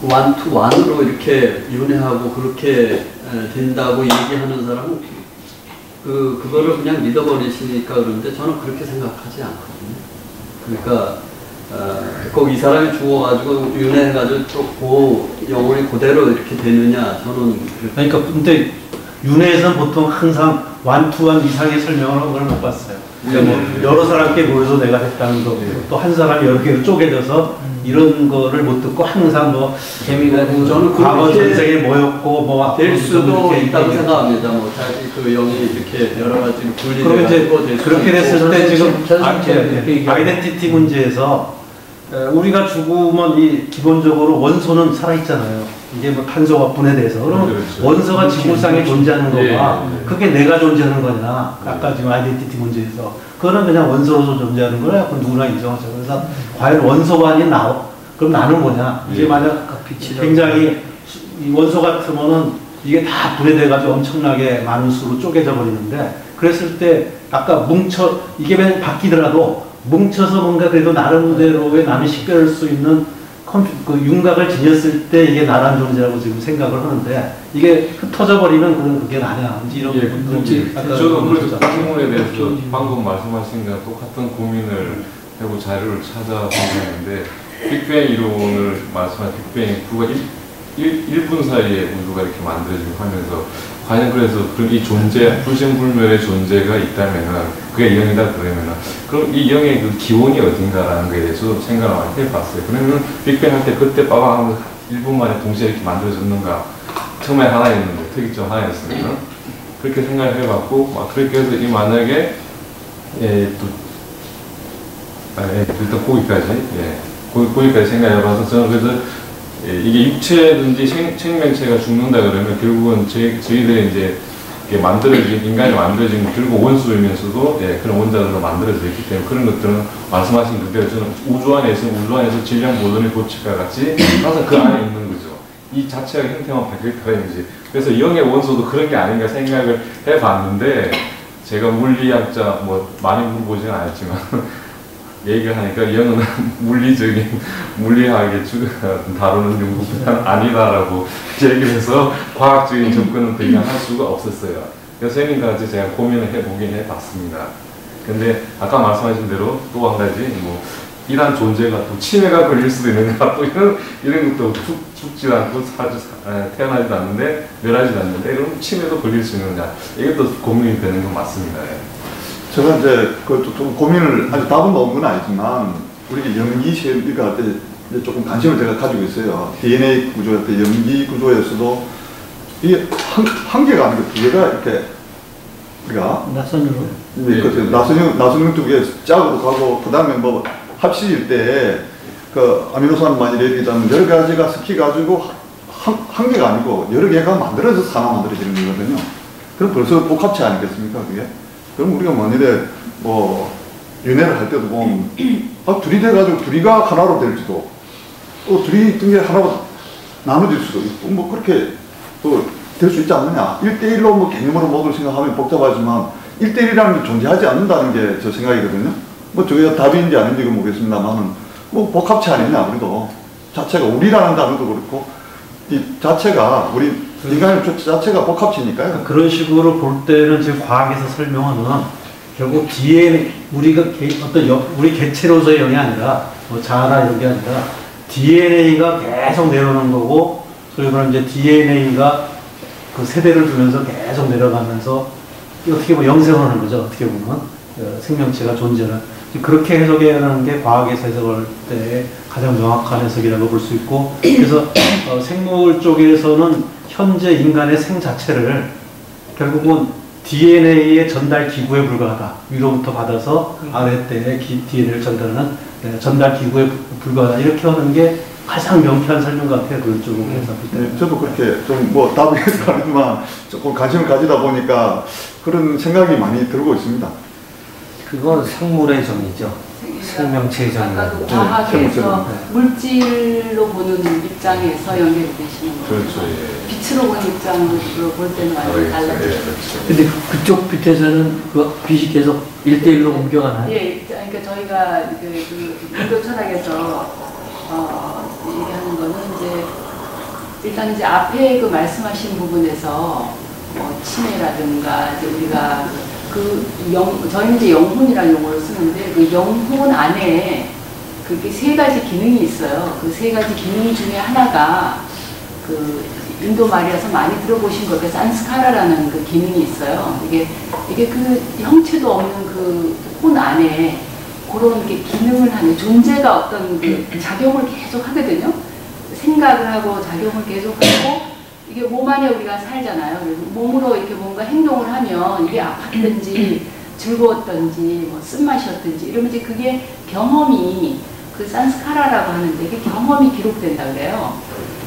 완투완으로 이렇게 윤회하고 그렇게 된다고 얘기하는 사람은 그거를 그냥 믿어버리시니까 그러는데 저는 그렇게 생각하지 않거든요. 그러니까 꼭 이 사람이 죽어가지고 윤회해가지고 또 영혼이 그대로 이렇게 되느냐 저는 그러니까 근데 윤회에서는 보통 항상 완투완 이상의 설명을 한 걸 못 봤어요. 그러니까 뭐 여러 사람께 모여서 내가 했다는 거, 또 한 사람이 여러 개로 쪼개져서 이런 거를 못 듣고 항상 뭐 재미가 저는 과거 전생에 모였고 뭐 될 수도 있다고 생각합니다. 뭐 자기 그 영이 이렇게 여러 가지 분리되고 이제 그렇게 됐을 때 지금 아이덴티티 문제에서 우리가 죽으면 이 기본적으로 원소는 살아있잖아요. 이게 뭐 탄소가 분해돼서 그럼 원소가 지구상에 존재하는 거가 그게 내가 존재하는 거냐. 아까 지금 아이덴티티 문제에서 그거는 그냥 원소로서 존재하는 거야. 그럼 누구나 인정하죠. 그래서 과연 원소가 아닌 그럼 나는 뭐냐. 이게 만약 굉장히 이 원소 같으면은 이게 다 분해돼가지고 엄청나게 많은 수로 쪼개져 버리는데 그랬을 때 아까 이게 바뀌더라도 뭉쳐서 뭔가 그래도 나름대로의 나는 식별할 수 있는 그 윤곽을 지녔을 때 이게 나란 존재라고 지금 생각을 하는데 이게 흩어져 버리면 그런 그게 아니야. 이런 저도 그 질문에 대해서 방금 말씀하신 거랑 똑같은 고민을 하고 자료를 찾아보고 있는데 빅뱅 이론을 말씀한 빅뱅 불과 1분 사이에 우주가 이렇게 만들어지고 하면서 과연 그래서 이 존재, 불생불멸의 존재가 있다면은 그게 영이다 그러면은 그럼 이 영의 그 기원이 어딘가라는 거에 대해서 생각을 많이 해봤어요. 그러면 빅뱅 할 때 그때 빠방 하면 1분 만에 동시에 이렇게 만들어졌는가? 처음에 하나였는데 특이점 하나였으면 그렇게 생각을 해봤고 막 그렇게 해서 이 만약에 일단 거기까지 생각해봐서 저는 그래서 이게 육체든지 생명체가 죽는다 그러면 결국은 저희들이 이제 인간이 만들어진 결국 원수이면서도 그런 원자들로 만들어져 있기 때문에 그런 것들은 말씀하신 그대로 저는 우주 안에서 질량 보존의 법칙과 같이 항상 그 안에 있는 거죠. 이 자체가 형태만 바뀔 거지. 그래서 영의 원소도 그런 게 아닌가 생각을 해봤는데 제가 물리학자 많이 물어보지는 않았지만 얘기를 하니까 영은 물리학에 다루는 연구는 아니다라고 얘기를 해서 과학적인 접근은 더 이상 할 수가 없었어요. 그래서 선생님과 같이 제가 고민을 해보긴 해봤습니다. 근데 아까 말씀하신 대로 또 한 가지 이런 존재가 또 치매가 걸릴 수도 있느냐 또 이런 것도 죽지 않고 태어나지도 않는데 멸하지도 않는데 그럼 치매도 걸릴 수 있느냐 이것도 고민이 되는 건 맞습니다. 제가 이제 그것도 좀 고민을 아직 답은 나온 건 아니지만 우리 염기 시험과 조금 관심을 제가 가지고 있어요. DNA 구조할 때 염기 구조에서도 이게 한 개가 아니고 두 개가 이렇게 우리가 나선형 두 개 짝으로 가고 그 다음에 합시일 때 그 아미노산 얘기하자면 여러 가지가 섞여가지고 한 개가 아니고 여러 개가 만들어져서 하나 만들어지는 거거든요. 그럼 벌써 복합체 아니겠습니까 그게? 그럼 우리가 만일에 윤회를 할 때도 보면 둘이 돼가지고 둘이가 하나로 될지도 또 둘이 있던 게 하나로 나눠질 수도 있고 그렇게 또 될 수 있지 않느냐. 1대1로 개념으로 모두 생각하면 복잡하지만 1대1이라는 게 존재하지 않는다는 게 제 생각이거든요. 저게 답인지 아닌지 모르겠습니다만은 복합체 아니냐 그래도 자체가 우리라는 단어도 그렇고 이 자체가 우리 인간의 자체가 복합체니까요. 그런 식으로 볼 때는 지금 과학에서 설명하는 결국 DNA 우리가 우리 개체로서의 영이 아니라 자아나 이런 게 아니라 DNA가 계속 내려오는 거고 그리고 이제 DNA가 그 세대를 두면서 계속 내려가면서 어떻게 보면 영생을 하는 거죠. 어떻게 보면 생명체가 존재는 그렇게 해석하는 게 과학에서 해석할 때 가장 명확한 해석이라고 볼 수 있고 그래서 생물 쪽에서는 현재 인간의 생 자체를 결국은 DNA의 전달 기구에 불과하다. 위로부터 받아서 아랫대에 DNA를 전달하는 전달 기구에 불과하다. 이렇게 하는 게 가장 명쾌한 설명 같아요. 그런 쪽으로 해서. 네, 저도 그렇게 좀 답을 해석하지만 조금 관심을 가지다 보니까 그런 생각이 많이 들고 있습니다. 그건 생물의 점이죠. 생명체의 점이죠. 아까 과학에서 물질로 보는 입장에서 연결되시는 거죠. 그렇죠. 예. 빛으로 보는 입장으로 볼 때는 완전히 달라지죠. 근데 그쪽 빛에서는 그 빛이 계속 1대1로 옮겨가나요? 예, 그러니까 저희가 그 인도 철학에서 얘기하는 거는 일단 앞에 그 말씀하신 부분에서 치매라든가 우리가 저희는 영혼이라는 용어를 쓰는데 그 영혼 안에 그게 세 가지 기능이 있어요. 그 세 가지 기능 중에 하나가 그 인도 말이라서 많이 들어보신 거, 그 산스카라라는 그 기능이 있어요. 이게 그 형체도 없는 그 혼 안에 그런 게 기능을 하는 존재가 어떤 그 작용을 계속 하거든요. 생각을 하고 작용을 계속 하고 이게 몸 안에 우리가 살잖아요. 그래서 몸으로 이렇게 뭔가 행동을 하면 이게 아팠든지 즐거웠든지 쓴맛이었든지 이러면 그게 경험이 그 산스카라라고 하는데 그 경험이 기록된다 그래요.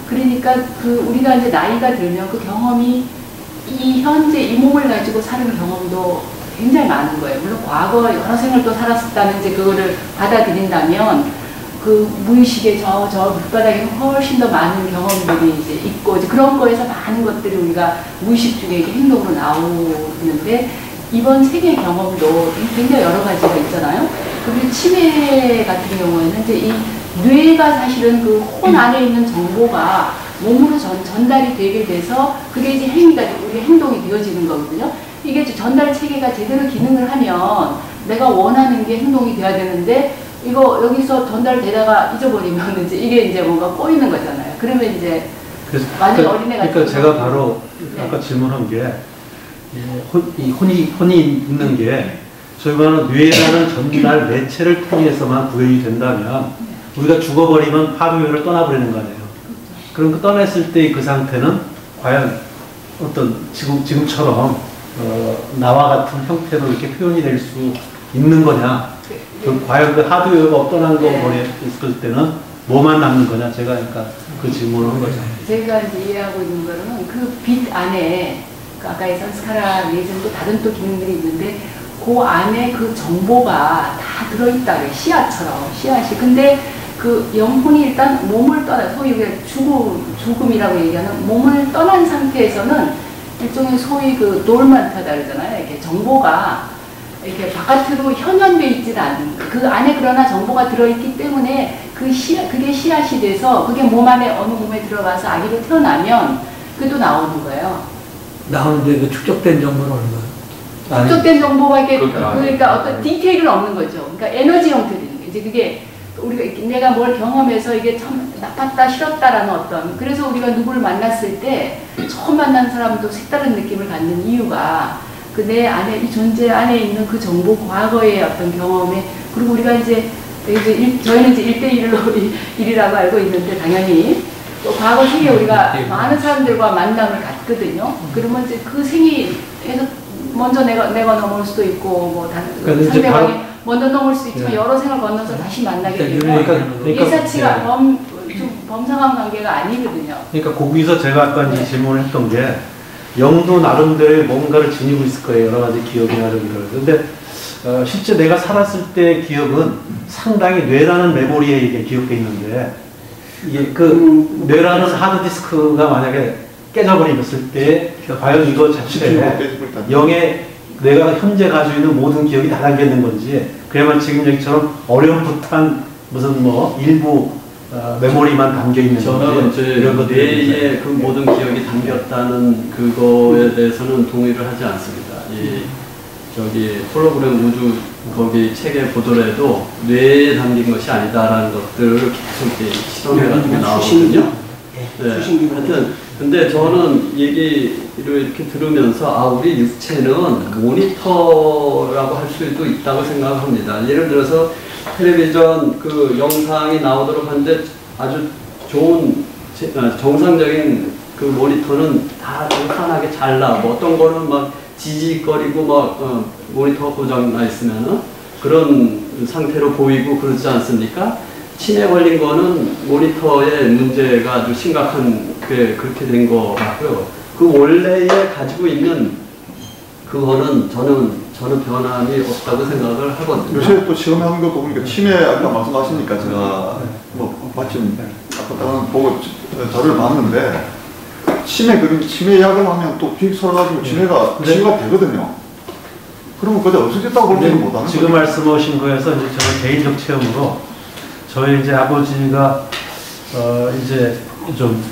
그러니까 우리가 나이가 들면 그 경험이 이 현재 이 몸을 가지고 사는 경험도 굉장히 많은 거예요. 물론 과거 여러 생을 또 살았다는 그거를 받아들인다면 그 무의식의 저 밑바닥에 훨씬 더 많은 경험들이 있고 그런 거에서 많은 것들이 우리가 무의식 중에 행동으로 나오는데 이번 세계 경험도 굉장히 여러 가지가 있잖아요. 그리고 치매 같은 경우에는 이 뇌가 사실은 그 혼 안에 있는 정보가 몸으로 전달이 되게 돼서 그게 이제 행위가, 우리 행동이 되어지는 거거든요. 이게 전달 체계가 제대로 기능을 하면 내가 원하는 게 행동이 돼야 되는데 이거 여기서 전달되다가 잊어버리면 이제 이게 이제 뭔가 꼬이는 거잖아요. 그러면 이제 완전 어린애가. 그러니까 제가 바로 아까 질문한 게 이 혼이 있는 게 저희가 뇌라는 전달 매체를 통해서만 구현이 된다면 우리가 죽어버리면 하드웨어를 떠나버리는 거 아니에요. 그럼 그 떠났을 때 그 상태는 과연 어떤 지금처럼 나와 같은 형태로 이렇게 표현이 될 수 있는 거냐? 과연 그 하드웨어가 떠난 거 버렸을 때는 뭐만 남는 거냐? 제가 그러니까 그 질문을 한 거죠. 제가 이제 이해하고 있는 거는 그 빛 안에 그 아까 산스카라 내에서도 다른 또 기능들이 있는데 그 안에 그 정보가 다 들어있다. 씨앗처럼 씨앗이. 근데 그 영혼이 일단 몸을 떠나, 소위 죽음이라고 얘기하는 몸을 떠난 상태에서는 일종의 소위 그 돌만트다 그러잖아요. 이렇게 정보가 이렇게 바깥으로 현현돼 있지는 않는 그 안에 그러나 정보가 들어있기 때문에 그게 씨앗이 돼서 그게 몸 안에 어느 몸에 들어가서 아기로 태어나면 그게 또 나오는 거예요. 나오는데 그 축적된 정보는 어느 거예요? 축적된 정보가 이게 그러니까 어떤 디테일은 없는 거죠. 그러니까 에너지 형태들인 게 이제 그게 우리가 내가 뭘 경험해서 이게 참 나빴다 싫었다라는 어떤 그래서 우리가 누구를 만났을 때 처음 만난 사람도 색다른 느낌을 갖는 이유가 그 내 안에 이 존재 안에 있는 그 정보 과거의 어떤 경험에 그리고 우리가 이제 저희는 이제 1대1이라고 알고 있는데 당연히 또 과거 생에 우리가 많은 사람들과 만남을 갖거든요. 그러면 이제 그 생에서 먼저 내가 넘어올 수도 있고 뭐 상대방이 먼저 넘을 수 있지만 여러 생을 건너서 다시 만나게 되면 예사치가 범상한 관계가 아니거든요. 그러니까 거기서 제가 아까 이제 질문을 했던 게 영도 나름대로의 뭔가를 지니고 있을 거예요. 여러 가지 기억이나 이런 걸. 근데 실제 내가 살았을 때의 기억은 상당히 뇌라는 메모리에 이게 기억돼 있는데 이게 그 뇌라는 하드디스크가 만약에 깨져버렸을 때 과연 이거 자체에 영의 내가 현재 가지고 있는 모든 기억이 다 담겨 있는 건지 그야말로 지금 여기처럼 어렴풋한 무슨 뭐 일부 메모리만 담겨 있는 저는 이런 뇌에 그 모든 기억이 담겼다는 그거에 대해서는 동의를 하지 않습니다. 저기 홀로그램 우주 거기 책에 보더라도 뇌에 담긴 것이 아니다라는 것들을 계속 실험해가지고 나오거든요. 네. 하여튼 근데 저는 얘기를 이렇게 들으면서 우리 육체는 모니터라고 할 수도 있다고 생각합니다. 예를 들어서 텔레비전 그 영상이 나오도록 하는데 아주 좋은 정상적인 그 모니터는 다 편하게 잘 나오고 어떤 거는 막 지직거리고 막 모니터가 고장나 있으면은 그런 상태로 보이고 그러지 않습니까? 치매 걸린 거는 모니터의 문제가 아주 심각한 게 그렇게 된 거 같고요. 그 원래에 가지고 있는 그거는 저는 변함이 없다고 생각을 하거든요. 요새 또 시험하는 거 보니까 치매 아까 말씀하시니까 제가 뭐 마침 아까 보고 자료를 봤는데 치매 약을 하면 또 빅 서가지고 치매가 되거든요. 그러면 그게 없어졌다고 보지는 못하는 거죠. 지금 말씀하신 거에서 이제 저는 개인적 체험으로 저희 이제 아버지가 이제 좀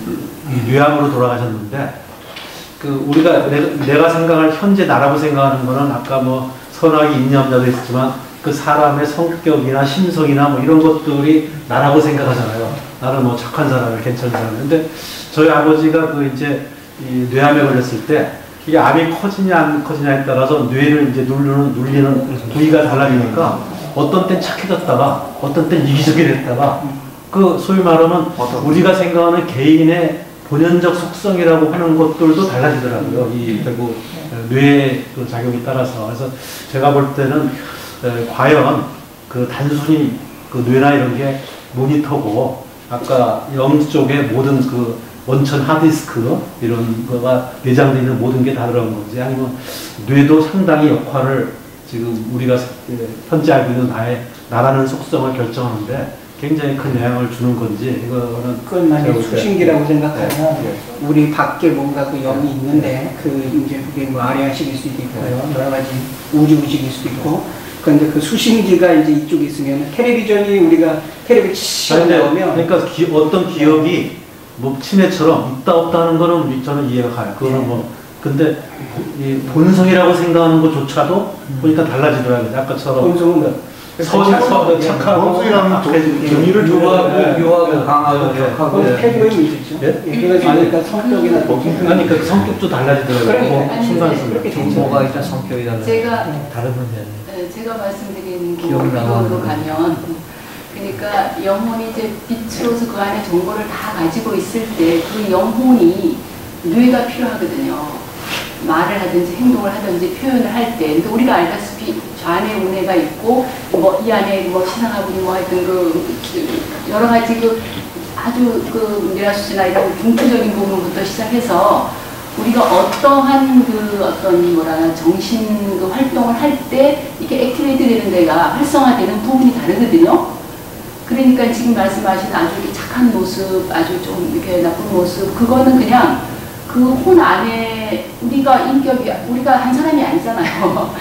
뇌암으로 돌아가셨는데 그 우리가 내가 생각할 현재 나라고 생각하는 거는 아까 뭐 선악이 인념자도 있었지만 그 사람의 성격이나 심성이나 뭐 이런 것들이 나라고 생각하잖아요. 나는 뭐 착한 사람, 괜찮은 사람. 근데 저희 아버지가 그 이제 이 뇌암에 걸렸을 때 이게 암이 커지냐 안 커지냐에 따라서 뇌를 이제 눌리는 부위가 달라지니까 어떤 땐 착해졌다가 어떤 땐 이기적이 됐다가 그 소위 말하면 우리가 생각하는 개인의 본연적 속성이라고 하는 것들도 달라지더라고요. 이 결국 뇌의 그 작용에 따라서. 그래서 제가 볼 때는 과연 그 단순히 그 뇌나 이런 게 모니터고 아까 영 쪽에 모든 그 원천 하드디스크 이런 거가 내장되어 있는 모든 게 다 들어간 건지 아니면 뇌도 상당히 역할을 지금 우리가 현재 알고 있는 나라는 속성을 결정하는데 굉장히 큰 영향을 주는 건지 이거는 그건 만약 수신기라고 생각하면 우리 밖에 뭔가 그 영이 있는데 그 이제 그게 뭐 아래아식일 수도 있고요 여러 가지 우주의식일 수도 있고 그런데 그 수신기가 이제 이쪽에 있으면 텔레비전이 우리가 텔레비 씩 나오면 그러니까 어떤 기억이 뭐 치매처럼 있다 없다 하는 거는 저는 이해가 가요. 그거는 뭐 근데 이 본성이라고 생각하는 것조차도 보니까 달라지더라고요. 아까처럼 본성은 착하고 본성이라는 정의를 묘하고 강하고 격하고 태도의 문제죠. 그러니까 성격이나 아니 그 성격도 달라지더라고요. 아니, 순간순간 뭐가 일단 성격이 달라. 다른 문제는. 제가 말씀드린 기억이 그쪽으로 나는 가면, 그러니까 영혼이 이제 빛으로서 그 안에 정보를 다 가지고 있을 때 그 영혼이 뇌가 필요하거든요. 말을 하든지 행동을 하든지 표현을 할 때. 근데 우리가 알다시피 저 안에 운해가 있고 뭐 이 안에 뭐 신앙하고니 뭐 하여튼 그 여러 가지 그 아주 그 미라수시나 이런 중추적인 부분부터 시작해서 우리가 어떠한 그 어떤 뭐라 정신 그 활동을 할 때 이렇게 액티베이트 되는 데가 활성화되는 부분이 다르거든요. 그러니까 지금 말씀하신 아주 이렇게 착한 모습, 아주 좀 이렇게 나쁜 모습, 그거는 그냥 그 혼 안에 우리가 인격이, 우리가 한 사람이 아니잖아요.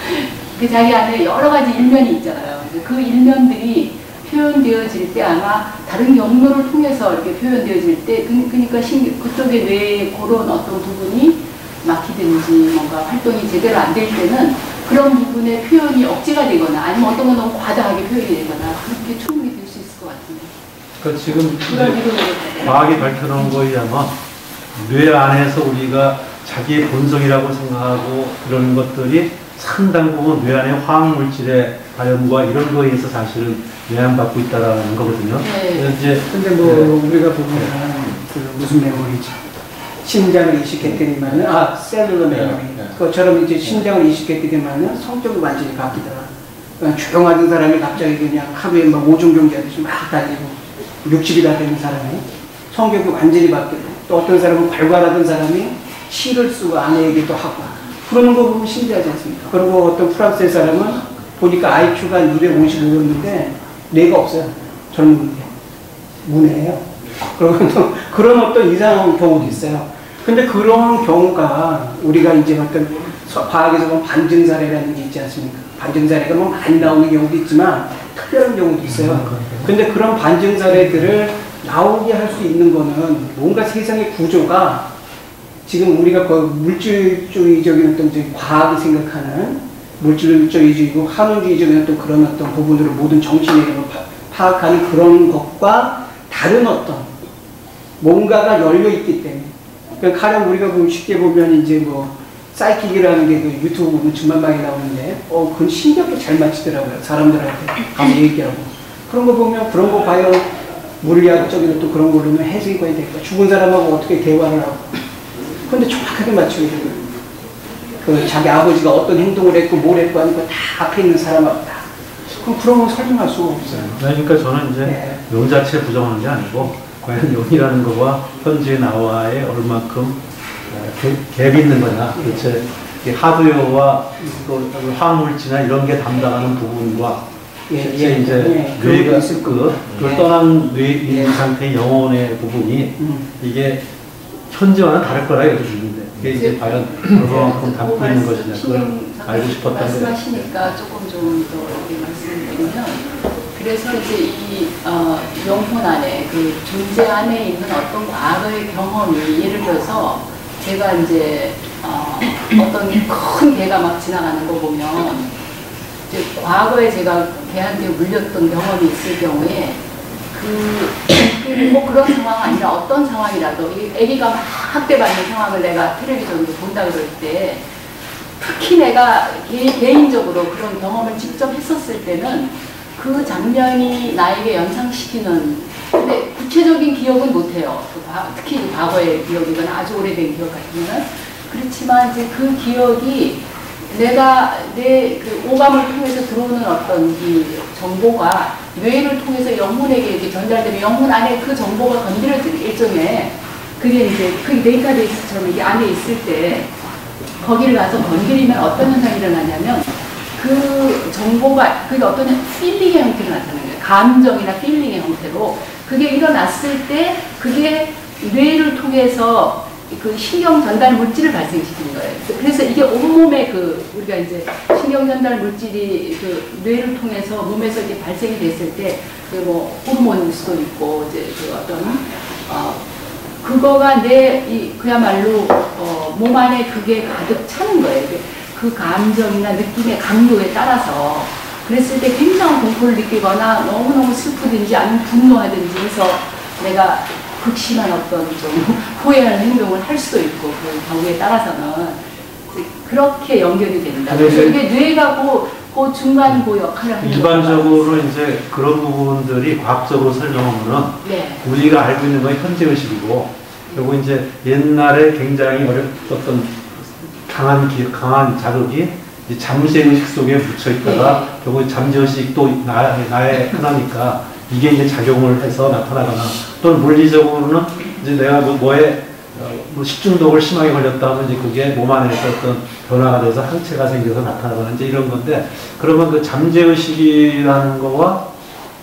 그 자기 안에 여러 가지 일면이 있잖아요. 그 일면들이 표현되어질 때 아마 다른 경로를 통해서 이렇게 표현되어질 때, 그러니까 그쪽에 뇌에 그런 어떤 부분이 막히든지 뭔가 활동이 제대로 안 될 때는 그런 부분의 표현이 억제가 되거나 아니면 어떤 건 너무 과다하게 표현이 되거나 그렇게 충분히 될 수 있을 것 같은데. 그러니까 지금 이제 과학이 밝혀놓은 거에 의하면 뇌 안에서 우리가 자기의 본성이라고 생각하고 이런 것들이 상당 부분 뇌 안의 화학물질의 발현과 이런 거에 의해서 사실은 영향받고 있다는 거거든요. 네. 이제 근데 뭐 우리가 보면 그 무슨 메모리죠? 심장을 이식했더니만은 셀룰러 메모리. 그것처럼 이제 심장을 이식했더니만은 성격이 완전히 바뀌더라. 그러니까 조용하던 사람이 갑자기 그냥 하루에 막 5종 경기하듯이 막 달리고 60이나 되는 사람이 성격이 완전히 바뀌고 또 어떤 사람은 괄괄하던 사람이 시를 쓰고 아내에게도 하고 그러는 거 보면 신기하지 않습니까? 그리고 어떤 프랑스의 사람은 보니까 IQ가 255였는데 뇌가 없어요. 젊은데 문해예요. 그리고 또 그런 어떤 이상한 경우도 있어요. 근데 그런 경우가 우리가 이제 어떤 과학에서 보면 반증사례라는 게 있지 않습니까? 반증사례가 뭐 많이 나오는 경우도 있지만 특별한 경우도 있어요. 근데 그런 반증사례들을 나오게 할 수 있는 거는 뭔가 세상의 구조가 지금 우리가 그 물질주의적인 어떤 이제 과학이 생각하는 물질주의적이고 한원주의적인 어떤 그런 어떤 부분으로 모든 정신의 이름을 파악하는 그런 것과 다른 어떤 뭔가가 열려 있기 때문에 그러니까 가령 우리가 보면 쉽게 보면 이제 뭐 사이킥이라는 게 그 유튜브 보면 정말 많이 나오는데 그건 신기하게 잘 맞히더라고요. 사람들한테 가서 얘기하고 그런 거 보면 그런 거 과연 물리학적인 또 그런 걸로는 해석이 거의 될까? 죽은 사람하고 어떻게 대화를 하고 그런데 정확하게 맞추게 되고 그 자기 아버지가 어떤 행동을 했고 뭘 했고 하니까 다 앞에 있는 사람하고 다 그럼 그런 거 설명할 수가 없어요. 그러니까 저는 이제 영 자체를 부정하는 게 아니고 과연 영이라는 거와 현재 나와의 얼마큼 갭이 있는 거냐 도대체 하드웨어와 또 화학물질이나 이런 게 담당하는 부분과 실제 이제 뇌가 그걸 떠난 뇌 상태의 영혼의 부분이 이게 현재와는 다를 거라 얘기 주는데 그게 이제 과연 얼마만큼 담고 있는 것이냐 그걸 알고 싶었던 거예요. 말씀하시니까 조금 좀 더 말씀을 드리면 그래서 이제 이 영혼 안에 그 존재 안에 있는 어떤 과거의 경험이 예를 들어서 제가 이제 어떤 큰 개가 막 지나가는 거 보면 이제 과거에 제가 개한테 물렸던 경험이 있을 경우에 뭐 그런 상황 아니라 어떤 상황이라도 애기가 막 학대받는 상황을 내가 텔레비전으로 본다 그럴 때 특히 내가 개인적으로 그런 경험을 직접 했었을 때는 그 장면이 나에게 연상시키는 근데 구체적인 기억은 못해요. 특히 과거의 기억이거나 아주 오래된 기억 같으면 그렇지만 이제 그 기억이 내가 내 그 오감을 통해서 들어오는 어떤 이 정보가 뇌를 통해서 영혼에게 이렇게 전달되면 영혼 안에 그 정보가 건드려지는 일종의 그게 이제 그 데이터베이스처럼 이게 안에 있을 때 거기를 가서 건드리면 어떤 현상이 일어나냐면 그 정보가 그게 어떤 필링의 형태로 나타나는 거예요. 감정이나 필링의 형태로 그게 일어났을 때 그게 뇌를 통해서 그 신경 전달 물질을 발생시키는 거예요. 그래서 이게 온몸에 우리가 이제 신경 전달 물질이 그 뇌를 통해서 몸에서 이제 발생이 됐을 때 그 뭐 호르몬일 수도 있고 이제 그 어떤 그거가 그야말로 몸 안에 그게 가득 차는 거예요. 그 감정이나 느낌의 강도에 따라서 그랬을 때 굉장한 공포를 느끼거나 너무너무 슬프든지 아니면 분노하든지 해서 내가 극심한 어떤 좀 후회하는 행동을 할 수도 있고 그 경우에 따라서는 그렇게 연결이 된다. 그래서 이게 뇌가 그 중간 역할을 하는 일반적으로 이제 그런 부분들이 과학적으로 설명하면은 네. 우리가 알고 있는 건 현재의식이고 그리고 이제 옛날에 굉장히 어떤 강한 자극이 잠재의식 속에 묻혀 있다가 결국 잠재의식도 나에 하나니까 이게 이제 작용을 해서 나타나거나 또는 물리적으로는 이제 내가 뭐에 식중독을 심하게 걸렸다 하면 이제 그게 몸 안에서 어떤 변화가 돼서 항체가 생겨서 나타나거나 이제 이런 건데 그러면 그 잠재의식이라는 거와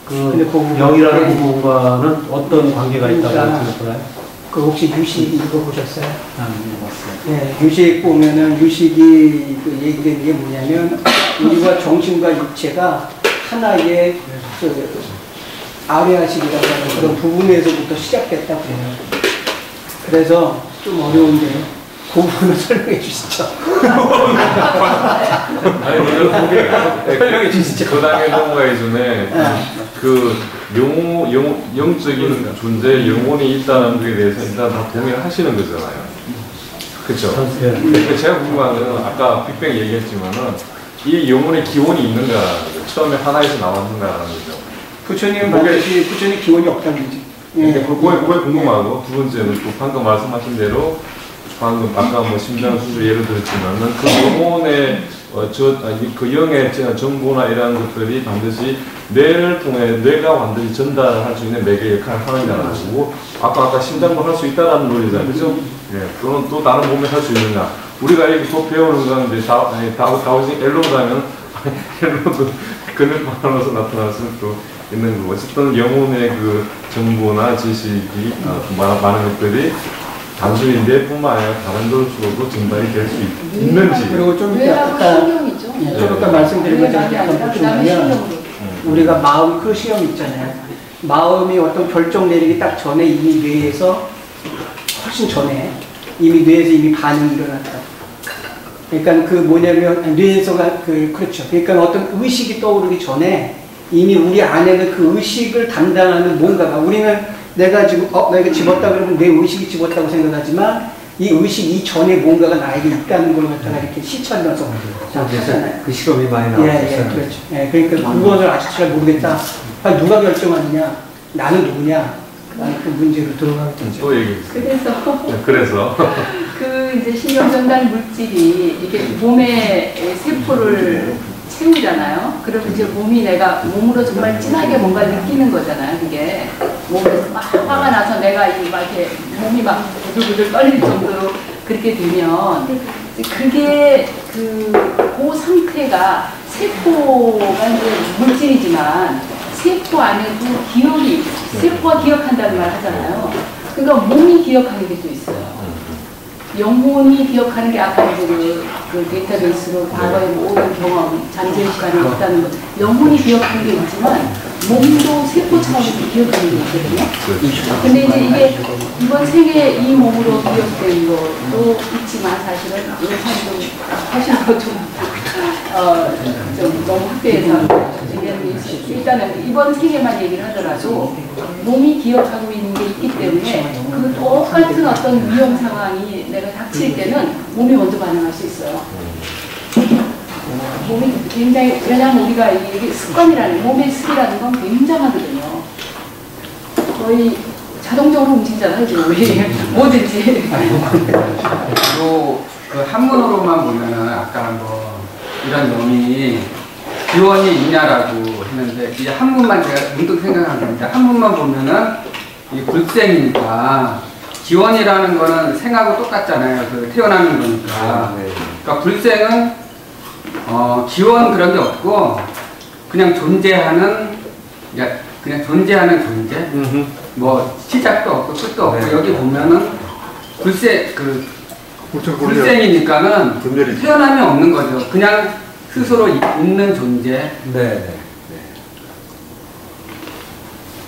그 영이라는 부분과는 어떤 관계가 있다고 생각하나요? 그 혹시 유식 읽어보셨어요? 봤어요. 네, 유식 보면은 유식이 그 얘기되는 게 뭐냐면 우리가 정신과 육체가 하나의 아레아식이라고 하는 그런 부분에서부터 시작됐다고 해요. 그래서 좀 어려운데 그 부분을 설명해 주시죠. 아니 설명해 주시죠. 그 당에 넘어가기 전에 그 영적인 존재, 영혼이 있다는 것에 대해서 일단 다 동의하시는 거잖아요. 그렇죠? 제가 궁금한 건 아까 빅뱅 얘기했지만은 이 영혼의 기원이 있는가, 처음에 하나에서 나왔는가라는 거죠. 부처님은 반드시 부처님 기원이 없다는 거지. 그게 궁금하고 두 번째는 또 방금 말씀하신 대로 방금 아까 뭐 심장 수술 예를 들었지만은 그 영혼의 그 영의 정보나 이런 것들이 반드시 뇌를 통해 뇌가 완전히 전달할 수 있는 매개 역할을 하느냐는 거고 아까 심장도 할 수 있다라는 논리잖아요. 그죠? 예. 그럼 또 다른 몸에 할 수 있느냐. 우리가 이렇게 또 배우는 건데 다우징 엘로드 하면 엘로드 근육만으로서 나타날 수도 있는 거고 어쨌든 영혼의 그 정보나 지식이 많은 것들이 단순히 뇌뿐만 아니라 다른 것으로도 전달이 될 수 있는지. 그리고 좀 아까 말씀드린 것처럼 약간 보충하면 우리가 마음 그 시험 있잖아요. 마음이 어떤 결정 내리기 딱 전에 이미 뇌에서 훨씬 전에 이미 뇌에서 이미 반응이 일어났다. 그러니까 그 뭐냐면 뇌에서가 그렇죠. 그러니까 어떤 의식이 떠오르기 전에 이미 우리 안에는 그 의식을 담당하는 뭔가가 우리는 내가 지금 내가 집었다 그러면 내 의식이 집었다고 생각하지만 이 의식 이전에 뭔가가 나에게 있다는 걸 갖다가 이렇게 시찰면서 하잖아요. 그 실험이 많이 나왔어요. 예, 그렇죠. 예, 그러니까 그것을 아직 잘 모르겠다. 아니, 누가 결정하느냐? 나는 누구냐? 그 문제로 들어가게 되죠. 또 얘기해 주세요. 그래서 그 이제 신경 전달 물질이 이게 몸의 세포를 채우잖아요. 그러면 이제 내가 몸으로 정말 진하게 뭔가 느끼는 거잖아요. 그게 몸에서 막 화가 나서 내가 이렇게 몸이 막 부들부들 떨릴 정도로 그렇게 되면 그게 그 상태가 세포가 이제 물질이지만 세포 안에도 기억이 세포가 기억한다는 말 하잖아요. 그러니까 몸이 기억하는 게 또 있어요. 영혼이 기억하는 게 아까 이제 그 데이터베이스로 과거의 모든 경험, 잠재의 시간이 있다는 것. 영혼이 기억하는 게 있지만 몸도 세포처럼 기억하는 게 있거든요. 근데 이제 이게 이번 생에 이 몸으로 기억된 것도 있지만 사실은 의사도 훨씬 좀 너무 확대해서 일단은 이번 생에만 얘기를 하더라도 몸이 기억하고 있는 게 있기 때문에 그 똑같은 어떤 위험 상황이 내가 닥칠 때는 몸이 먼저 반응할 수 있어요. 몸이 굉장히, 왜냐하면 우리가 이게 습관이라는, 몸의 습이라는 건 굉장하거든요. 거의 자동적으로 움직이잖아요, 지금 우리. 뭐든지. 그 한문으로만 보면은 아까 뭐 이런 놈이 기원이 있냐라고 했는데 이제 한문만 제가 문득 생각한 겁니다. 한문만 보면은 이 불생이니까 기원이라는 거는 생하고 똑같잖아요. 그 태어나는 거니까. 그러니까 불생은 기원 그런 게 없고 그냥 존재하는 존재. 뭐 시작도 없고 끝도 없고 여기 보면은 불생이니까는 불멸이지. 태어나면 없는 거죠. 그냥 스스로 있는 존재. 네.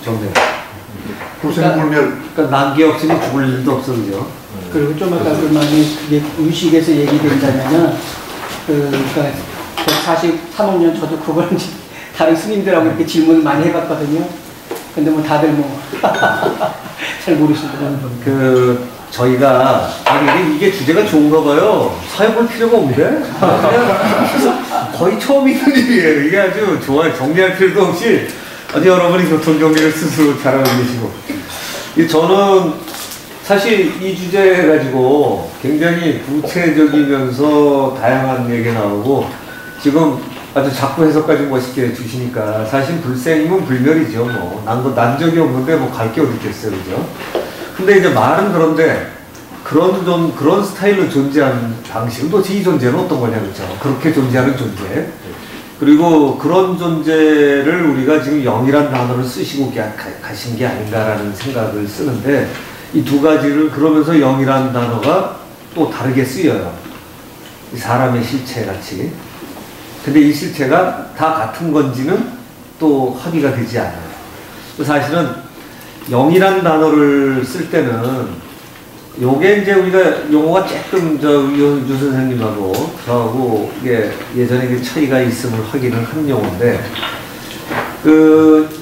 정말. 불생불멸. 그러니까 난게 없으니 죽을 일도 없어, 그죠? 그리고 좀 아까 그 많이 그게 의식에서 얘기된다면은 그러니까 143년 저도 그걸 이제 다른 스님들하고 이렇게 질문을 많이 해봤거든요. 근데 뭐 다들 뭐 잘 모르시더라고요. 저희가 아니 이게 주제가 좋은가 봐요. 사용할 필요가 없는데 그냥 거의 처음 있는 일이에요. 이게 아주 좋아요. 정리할 필요도 없이 아주 여러분이 교통 정리를 스스로 잘하고 계시고. 저는 사실 이 주제 가지고 굉장히 구체적이면서 다양한 얘기 나오고 지금 아주 작부 해석까지 멋있게 주시니까 사실 불생이면 불멸이죠. 뭐 난 적이 없는데 뭐 갈 게 어디 있겠어요, 그죠? 근데 이제 말은 그런데 그런 스타일로 존재하는 방식은 도대체 이 존재는 어떤 거냐, 그렇죠? 그렇게 존재하는 존재. 그리고 그런 존재를 우리가 지금 영이란 단어를 쓰시고 가신 게 아닌가라는 생각을 쓰는데 이 두 가지를 그러면서 영이란 단어가 또 다르게 쓰여요. 이 사람의 실체 같이. 근데 이 실체가 다 같은 건지는 또 합의가 되지 않아요. 사실은 영이란 단어를 쓸 때는 요게 이제 우리가 용어가 조금 유 선생님하고 저하고 이게 예전에 그 차이가 있음을 확인을 한 용어인데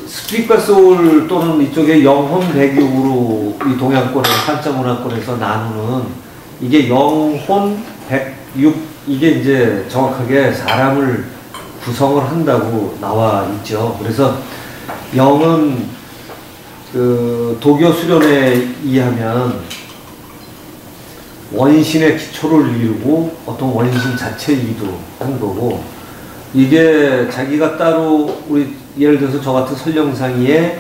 스피릿과 소울 또는 이쪽에 영혼 배경으로 이 동양권의 한자 문화권에서 나누는 이게 영혼 육 이게 이제 정확하게 사람을 구성을 한다고 나와 있죠. 그래서 영은 도교 수련에 의하면 원신의 기초를 이루고 어떤 원신 자체이기도 한 거고 이게 자기가 따로 우리 예를 들어서 저 같은 설령상의에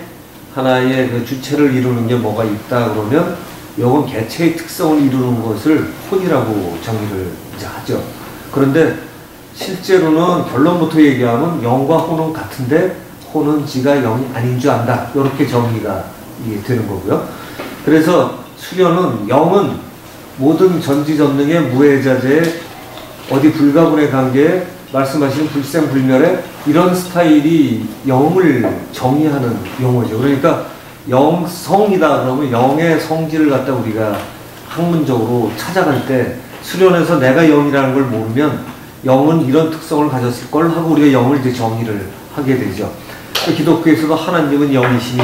하나의 그 주체를 이루는 게 뭐가 있다 그러면 요건 개체의 특성을 이루는 것을 혼이라고 정의를 이제 하죠. 그런데 실제로는 결론부터 얘기하면 영과 혼은 같은데 혼은 지가 영이 아닌 줄 안다. 이렇게 정의가 되는 거고요. 그래서 수련은 영은 모든 전지전능의 무해자재의 어디 불가분의 관계에 말씀하시는 불생불멸의 이런 스타일이 영을 정의하는 용어죠. 그러니까 영성이다 그러면 영의 성질을 갖다 우리가 학문적으로 찾아갈 때 수련해서 내가 영이라는 걸 모르면 영은 이런 특성을 가졌을 걸 하고 우리가 영을 이제 정의를 하게 되죠. 기독교에서도 하나님은 영이시니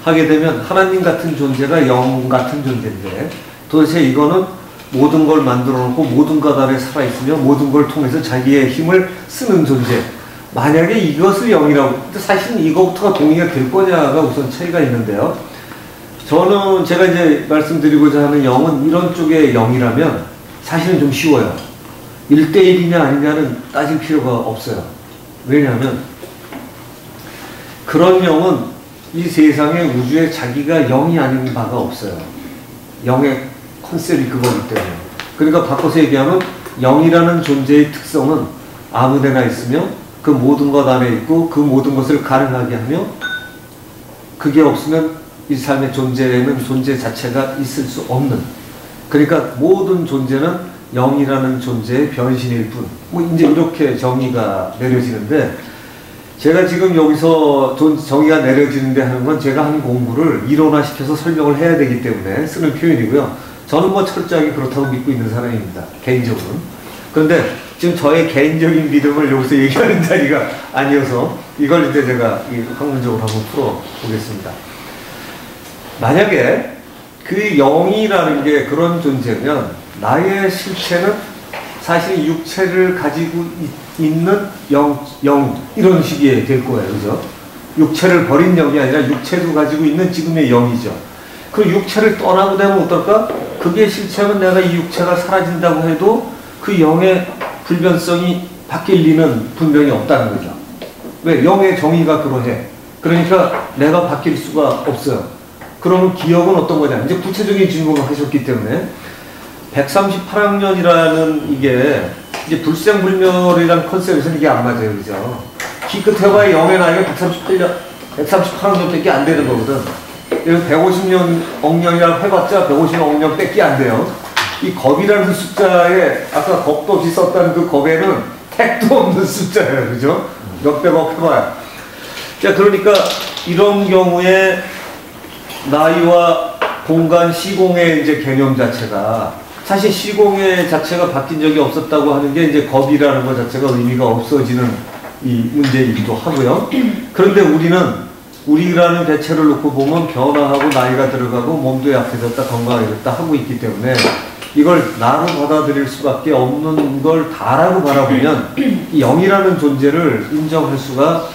하게 되면 하나님 같은 존재가 영 같은 존재인데 도대체 이거는 모든 걸 만들어 놓고 모든 것 아래 살아있으며 모든 걸 통해서 자기의 힘을 쓰는 존재. 만약에 이것을 영이라고, 사실은 이거부터가 동의가 될 거냐가 우선 차이가 있는데요. 저는 제가 이제 말씀드리고자 하는 영은 이런 쪽의 영이라면 사실은 좀 쉬워요. 1대1이냐 아니냐는 따질 필요가 없어요. 왜냐하면 그런 영은 이 세상의 우주에 자기가 영이 아닌 바가 없어요. 영의 컨셉이 그거기 때문에. 그러니까 바꿔서 얘기하면 영이라는 존재의 특성은 아무데나 있으며 그 모든 것 안에 있고 그 모든 것을 가능하게 하며 그게 없으면 이 삶의 존재에는 존재 자체가 있을 수 없는, 그러니까 모든 존재는 영이라는 존재의 변신일 뿐. 뭐 이제 이렇게 정의가 내려지는데 제가 지금 여기서 정의가 내려지는데 하는 건 제가 한 공부를 이론화시켜서 설명을 해야 되기 때문에 쓰는 표현이고요. 저는 뭐 철저하게 그렇다고 믿고 있는 사람입니다. 개인적으로는. 그런데 지금 저의 개인적인 믿음을 여기서 얘기하는 자리가 아니어서 이걸 이제 제가 학문적으로 한번 풀어보겠습니다. 만약에 그 영이라는 게 그런 존재면 나의 실체는 사실 육체를 가지고 있는 영 이런 식이 될 거예요. 그죠? 육체를 버린 영이 아니라 육체도 가지고 있는 지금의 영이죠. 그 육체를 떠나고 되면 어떨까? 그게 실체면 내가 이 육체가 사라진다고 해도 그 영의 불변성이 바뀔 리는 분명히 없다는 거죠. 왜? 영의 정의가 그러해. 그러니까 내가 바뀔 수가 없어요. 그러면 기억은 어떤 거냐? 이제 구체적인 질문을 하셨기 때문에 138학년이라는 이게 이제 불생불멸이라는 컨셉에서는 이게 안 맞아요. 그죠? 기껏 해봐야 영의 나이가 138학년밖에 안 되는 거거든. 이런 150억 년이라고 해봤자 150억 년 뺏기 안 돼요. 이 겁이라는 숫자에 아까 겁도 없이 썼다는 그 겁에는 택도 없는 숫자예요. 그죠? 몇백억 해봐요. 자, 그러니까 이런 경우에 나이와 공간, 시공의 이제 개념 자체가 사실 시공의 자체가 바뀐 적이 없었다고 하는 게 이제 겁이라는 것 자체가 의미가 없어지는 이 문제이기도 하고요. 그런데 우리라는 개체를 놓고 보면 변화하고 나이가 들어가고 몸도 약해졌다 건강해졌다 하고 있기 때문에 이걸 나로 받아들일 수밖에 없는 걸 다라고 바라보면 이 영이라는 존재를 인정할 수가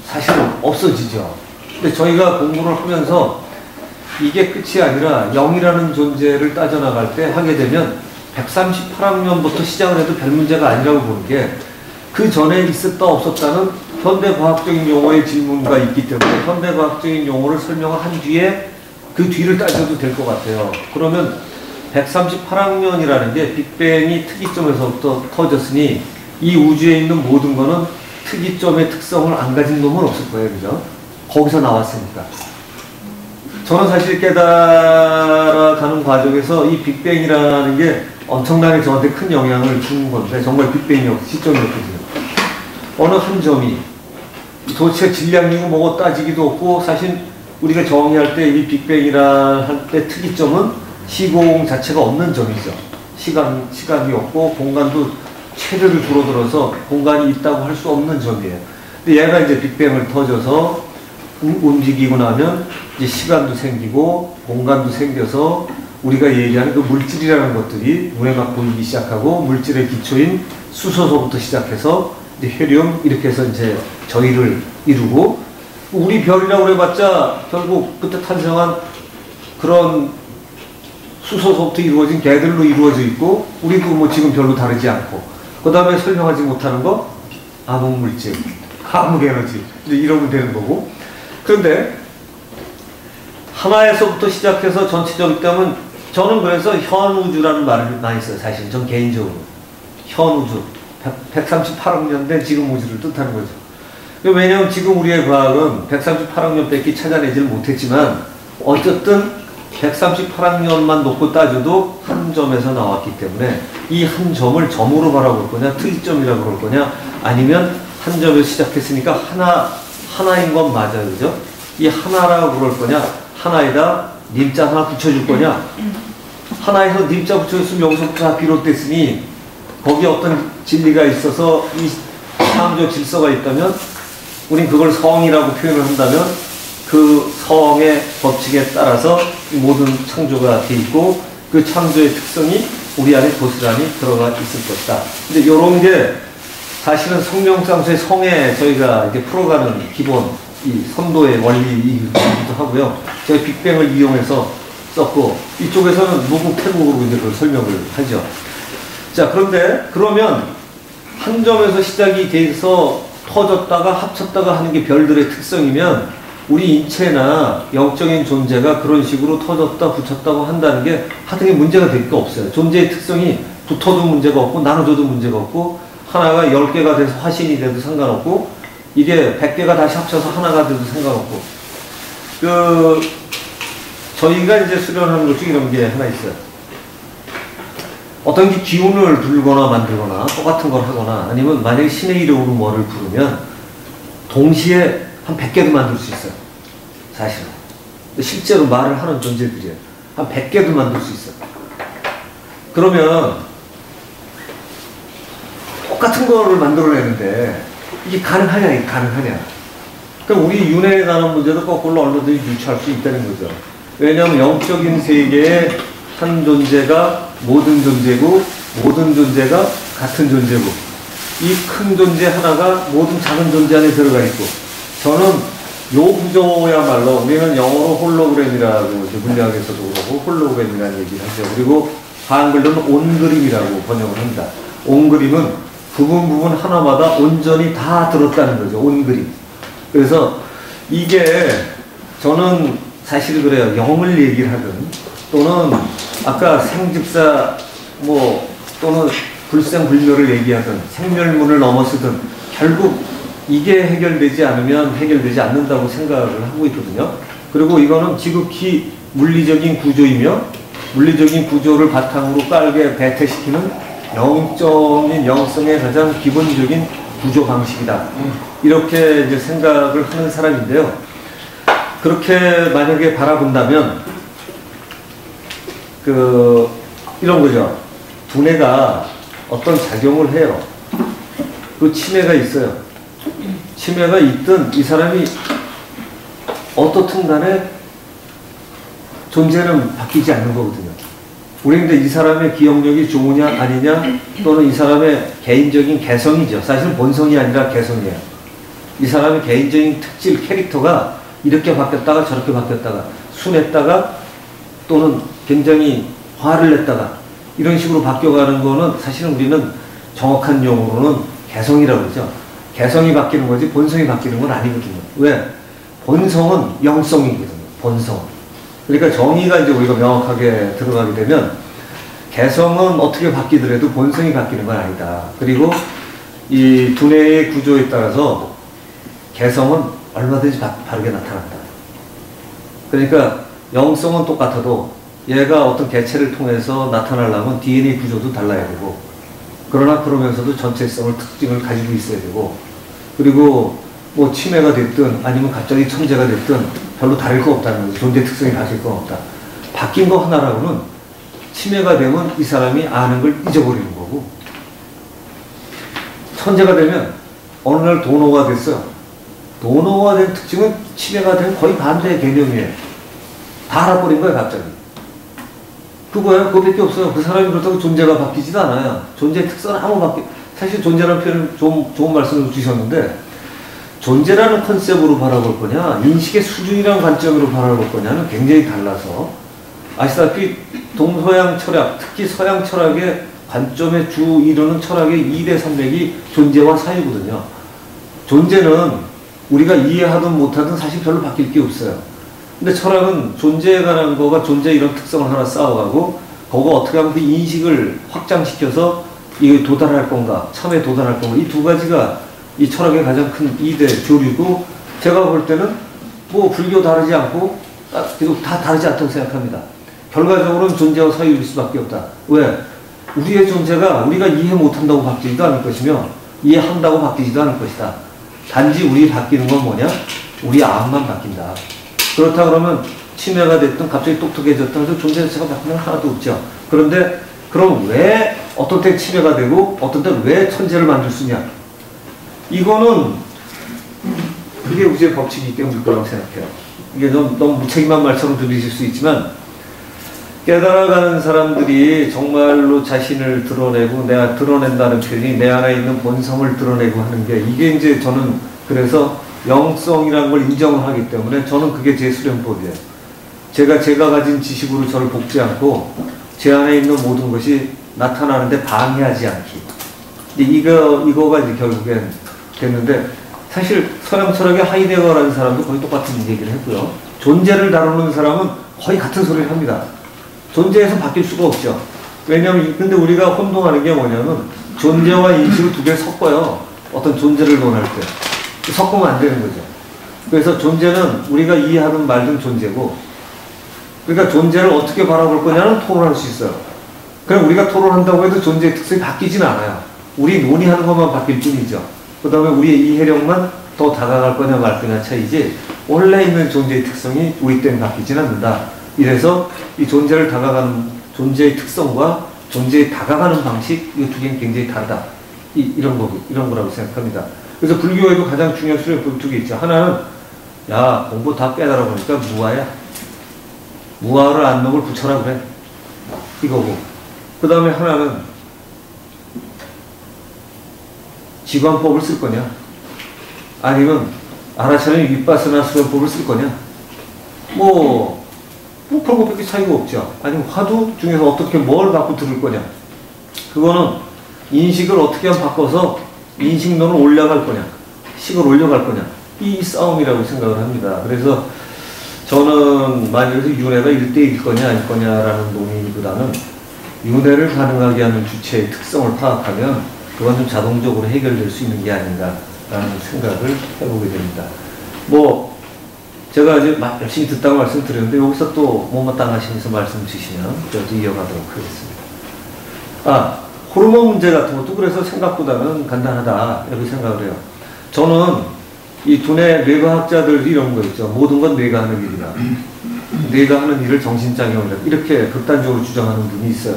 사실은 없어지죠. 근데 저희가 공부를 하면서 이게 끝이 아니라 영이라는 존재를 따져나갈 때 하게 되면 138학년부터 시작을 해도 별 문제가 아니라고 보는 게 그 전에 있었다 없었다는 현대과학적인 용어의 질문가 있기 때문에 현대과학적인 용어를 설명을 한 뒤에 그 뒤를 따져도 될 것 같아요. 그러면 138학년이라는 게 빅뱅이 특이점에서부터 터졌으니 이 우주에 있는 모든 거는 특이점의 특성을 안 가진 놈은 없을 거예요. 그죠? 거기서 나왔으니까. 저는 사실 깨달아가는 과정에서 이 빅뱅이라는 게 엄청나게 저한테 큰 영향을 준 건데 정말 시점이었거든요. 어느 한 점이 도대체 질량이고 뭐고 따지기도 없고 사실 우리가 정의할 때 이 빅뱅이라 할 때 특이점은 시공 자체가 없는 점이죠. 시간이 없고 공간도 최대로 줄어들어서 공간이 있다고 할 수 없는 점이에요. 근데 얘가 이제 빅뱅을 터져서 움직이고 나면 이제 시간도 생기고 공간도 생겨서 우리가 얘기하는 그 물질이라는 것들이 눈에 막 보이기 시작하고 물질의 기초인 수소소부터 시작해서 이제 헬륨 이렇게 해서 이제 저희를 이루고 우리 별이라고 해봤자 결국 그때 탄생한 그런 수소소부터 이루어진 개들로 이루어져 있고 우리도 뭐 지금 별로 다르지 않고 그 다음에 설명하지 못하는 거 암흑물질, 암흑에너지 이러면 되는 거고 그런데 하나에서부터 시작해서 전체적으로 있다면 저는 그래서 현우주라는 말을 많이 써요. 사실 전 개인적으로 현우주 138억 년 된 지금 우주를 뜻하는 거죠. 왜냐하면 지금 우리의 과학은 138억 년밖에 찾아내질 못했지만 어쨌든 138학년만 놓고 따져도 한 점에서 나왔기 때문에 이 한 점을 점으로 바라볼 거냐 특이점이라고 그럴 거냐 아니면 한 점에서 시작했으니까 하나인 건 맞아요. 그죠? 이 하나라고 그럴 거냐 하나에다 님자 하나 붙여줄 거냐 하나에서 님자 붙여줬으면 여기서부터 다 비롯됐으니 거기에 어떤 진리가 있어서 이 창조 질서가 있다면 우린 그걸 성이라고 표현을 한다면 그 성의 법칙에 따라서 모든 창조가 돼 있고 그 창조의 특성이 우리 안에 고스란히 들어가 있을 것이다. 근데 이런 게 사실은 성명상수의 성에 저희가 이렇게 풀어가는 기본 이 선도의 원리이기도 하고요. 제가 빅뱅을 이용해서 썼고 이쪽에서는 무국 태국으로 이제 그걸 설명을 하죠. 자, 그런데 그러면 한 점에서 시작이 돼서 터졌다가 합쳤다가 하는 게 별들의 특성이면 우리 인체나 영적인 존재가 그런 식으로 터졌다 붙였다고 한다는 게 하등에 문제가 될 게 없어요. 존재의 특성이 붙어도 문제가 없고 나눠줘도 문제가 없고 하나가 10개가 돼서 화신이 돼도 상관없고 이게 100개가 다시 합쳐서 하나가 돼도 상관없고 저희가 이제 수련하는 것 중에 이런 게 하나 있어요. 어떤 게 기운을 불거나 만들거나 똑같은 걸 하거나 아니면 만약에 신의 이름으로 뭐를 부르면 동시에 한 100개도 만들 수 있어요. 사실은. 실제로 말을 하는 존재들이에요. 한 100개도 만들 수 있어요. 그러면 똑같은 거를 만들어내는데 이게 가능하냐, 이게 가능하냐. 그럼 우리 윤회에 관한 문제도 거꾸로 언론들이 유추할 수 있다는 거죠. 왜냐하면 영적인 세계에 한 존재가 모든 존재고 모든 존재가 같은 존재고 이 큰 존재 하나가 모든 작은 존재 안에 들어가 있고 저는 요 구조야말로 우리는 영어로 홀로그램이라고 이제 물리학에서도 그러고 홀로그램이라는 얘기를 하죠. 그리고 한글로는 온그림이라고 번역을 합니다. 온그림은 부분 하나마다 온전히 다 들었다는 거죠. 온그림. 그래서 이게 저는 사실 그래요. 영을 얘기를 하든 또는 아까 생집사 또는 불생불멸을 얘기하든 생멸문을 넘어서든 결국 이게 해결되지 않으면 해결되지 않는다고 생각을 하고 있거든요. 그리고 이거는 지극히 물리적인 구조이며 물리적인 구조를 바탕으로 깔게 배태시키는 영적인 영성의 가장 기본적인 구조 방식이다. 이렇게 이제 생각을 하는 사람인데요. 그렇게 만약에 바라본다면 이런 거죠. 두뇌가 어떤 작용을 해요. 그 치매가 있어요. 치매가 있든 이 사람이 어떻든 간에 존재는 바뀌지 않는 거거든요. 우리는 근데 이 사람의 기억력이 좋으냐 아니냐 또는 이 사람의 개인적인 개성이죠. 사실은 본성이 아니라 개성이에요. 이 사람의 개인적인 특질, 캐릭터가 이렇게 바뀌었다가 저렇게 바뀌었다가 순했다가 또는 굉장히 화를 냈다가 이런 식으로 바뀌어가는 거는 사실은 우리는 정확한 용어로는 개성이라고 그러죠. 개성이 바뀌는 거지 본성이 바뀌는 건 아니거든요. 왜? 본성은 영성이거든요. 본성. 그러니까 정의가 이제 우리가 명확하게 들어가게 되면 개성은 어떻게 바뀌더라도 본성이 바뀌는 건 아니다. 그리고 이 두뇌의 구조에 따라서 개성은 얼마든지 바르게 나타난다. 그러니까 영성은 똑같아도 얘가 어떤 개체를 통해서 나타나려면 DNA 구조도 달라야 되고 그러나 그러면서도 전체성을 특징을 가지고 있어야 되고 그리고 뭐 치매가 됐든 아니면 갑자기 천재가 됐든 별로 다를 거 없다는 거죠. 존재 특성이 바뀔 건 없다. 바뀐 거 하나라고는 치매가 되면 이 사람이 아는 걸 잊어버리는 거고 천재가 되면 어느 날 도노가 됐어요. 도노가 된 특징은 치매가 된 거의 반대의 개념이에요. 다 알아버린 거예요 갑자기. 그거예요. 그거밖에 없어요. 그 사람이 그렇다고 존재가 바뀌지도 않아요. 존재의 특성은 사실 존재라는 표현은 좋은 말씀을 주셨는데 존재라는 컨셉으로 바라볼 거냐 인식의 수준이라는 관점으로 바라볼 거냐는 굉장히 달라서 아시다시피 동서양 철학 특히 서양 철학의 관점에 주 이루는 철학의 2대 산맥이 존재와 사유거든요. 존재는 우리가 이해하든 못하든 사실 별로 바뀔 게 없어요. 근데 철학은 존재에 관한 거가 존재 이런 특성을 하나 쌓아가고 그거 어떻게 하면 그 인식을 확장시켜서 이게 도달할 건가 참에 도달할 건가 이 두 가지가 이 철학의 가장 큰 2대 교류고 제가 볼 때는 뭐 불교 다르지 않고 계속 다 다르지 않다고 생각합니다. 결과적으로는 존재와 사유일 수밖에 없다. 왜? 우리의 존재가 우리가 이해 못한다고 바뀌지도 않을 것이며 이해한다고 바뀌지도 않을 것이다. 단지 우리 바뀌는 건 뭐냐? 우리 암만 바뀐다. 그렇다 그러면 치매가 됐든 갑자기 똑똑해졌든 해서 존재 자체가 바뀌는 건 하나도 없죠. 그런데 그럼 왜 어떤 때 치매가 되고 어떤 때 왜 천재를 만들 수 있냐? 이거는 그게 우주의 법칙이기 때문일 거라고 생각해요. 이게 너무 무책임한 말처럼 들리실 수 있지만 깨달아가는 사람들이 정말로 자신을 드러내고 내가 드러낸다는 표현이 내 안에 있는 본성을 드러내고 하는 게 이게 이제 저는 그래서 영성이라는 걸 인정을 하기 때문에 저는 그게 제 수련법이에요. 제가 가진 지식으로 저를 볶지 않고 제 안에 있는 모든 것이 나타나는데 방해하지 않기. 이거가 이제 결국엔 됐는데 사실 서양 철학의 하이데거라는 사람도 거의 똑같은 얘기를 했고요. 존재를 다루는 사람은 거의 같은 소리를 합니다. 존재에서 바뀔 수가 없죠. 왜냐하면 근데 우리가 혼동하는 게 뭐냐면 존재와 인식을 두 개 섞어요. 어떤 존재를 논할 때 섞으면 안 되는 거죠. 그래서 존재는 우리가 이해하든 말든 존재고 그러니까 존재를 어떻게 바라볼 거냐는 토론할 수 있어요. 그럼 우리가 토론한다고 해도 존재의 특성이 바뀌진 않아요. 우리 논의하는 것만 바뀔 뿐이죠. 그 다음에 우리의 이해력만 더 다가갈 거냐 말 거냐 차이지 원래 있는 존재의 특성이 우리 때문에 바뀌진 않는다. 이래서 이 존재를 다가가는 존재의 특성과 존재에 다가가는 방식 이 두 개는 굉장히 다르다. 이런 거라고 생각합니다. 그래서 불교에도 가장 중요한 수련법 두 개 있죠. 하나는 야 공부 다 깨달아 보니까 무아야. 무아를 안목을 붙여라 그래. 이거고. 그 다음에 하나는 지관법을 쓸 거냐 아니면 아라차라니 윗바스나 수련법을 쓸 거냐 뭐 그런 것밖에 차이가 없죠. 아니면 화두 중에서 어떻게 뭘 갖고 들을 거냐 그거는 인식을 어떻게 하면 바꿔서 인식론을 올라갈 거냐 식을 올려갈 거냐 이 싸움이라고 생각을 합니다. 그래서 저는 만약에 윤회가 1대1일 거냐 아닐 거냐라는 논의보다는 윤회를 가능하게 하는 주체의 특성을 파악하면 그건 좀 자동적으로 해결될 수 있는 게 아닌가라는 생각을 해보게 됩니다. 뭐 제가 이제 막 열심히 듣다고 말씀드렸는데 여기서 또 못마땅하시면서 말씀 주시면 저도 이어가도록 하겠습니다. 아, 호르몬 문제 같은 것도 그래서 생각보다는 간단하다 이렇게 생각을 해요. 저는 이 두뇌 뇌과학자들 이런 거 있죠. 모든 건 뇌가 하는 일이다. 뇌가 하는 일을 정신작용이다. 이렇게 극단적으로 주장하는 분이 있어요.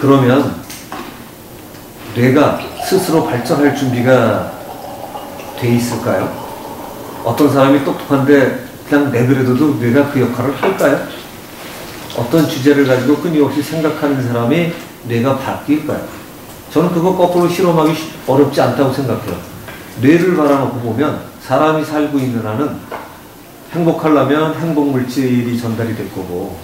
그러면 뇌가 스스로 발전할 준비가 돼 있을까요? 어떤 사람이 똑똑한데 그냥 내버려둬도 뇌가 그 역할을 할까요? 어떤 주제를 가지고 끊임없이 생각하는 사람이 뇌가 바뀔까요? 저는 그거 거꾸로 실험하기 어렵지 않다고 생각해요. 뇌를 바라놓고 보면 사람이 살고 있는 한은 행복하려면 행복물질이 전달이 될 거고,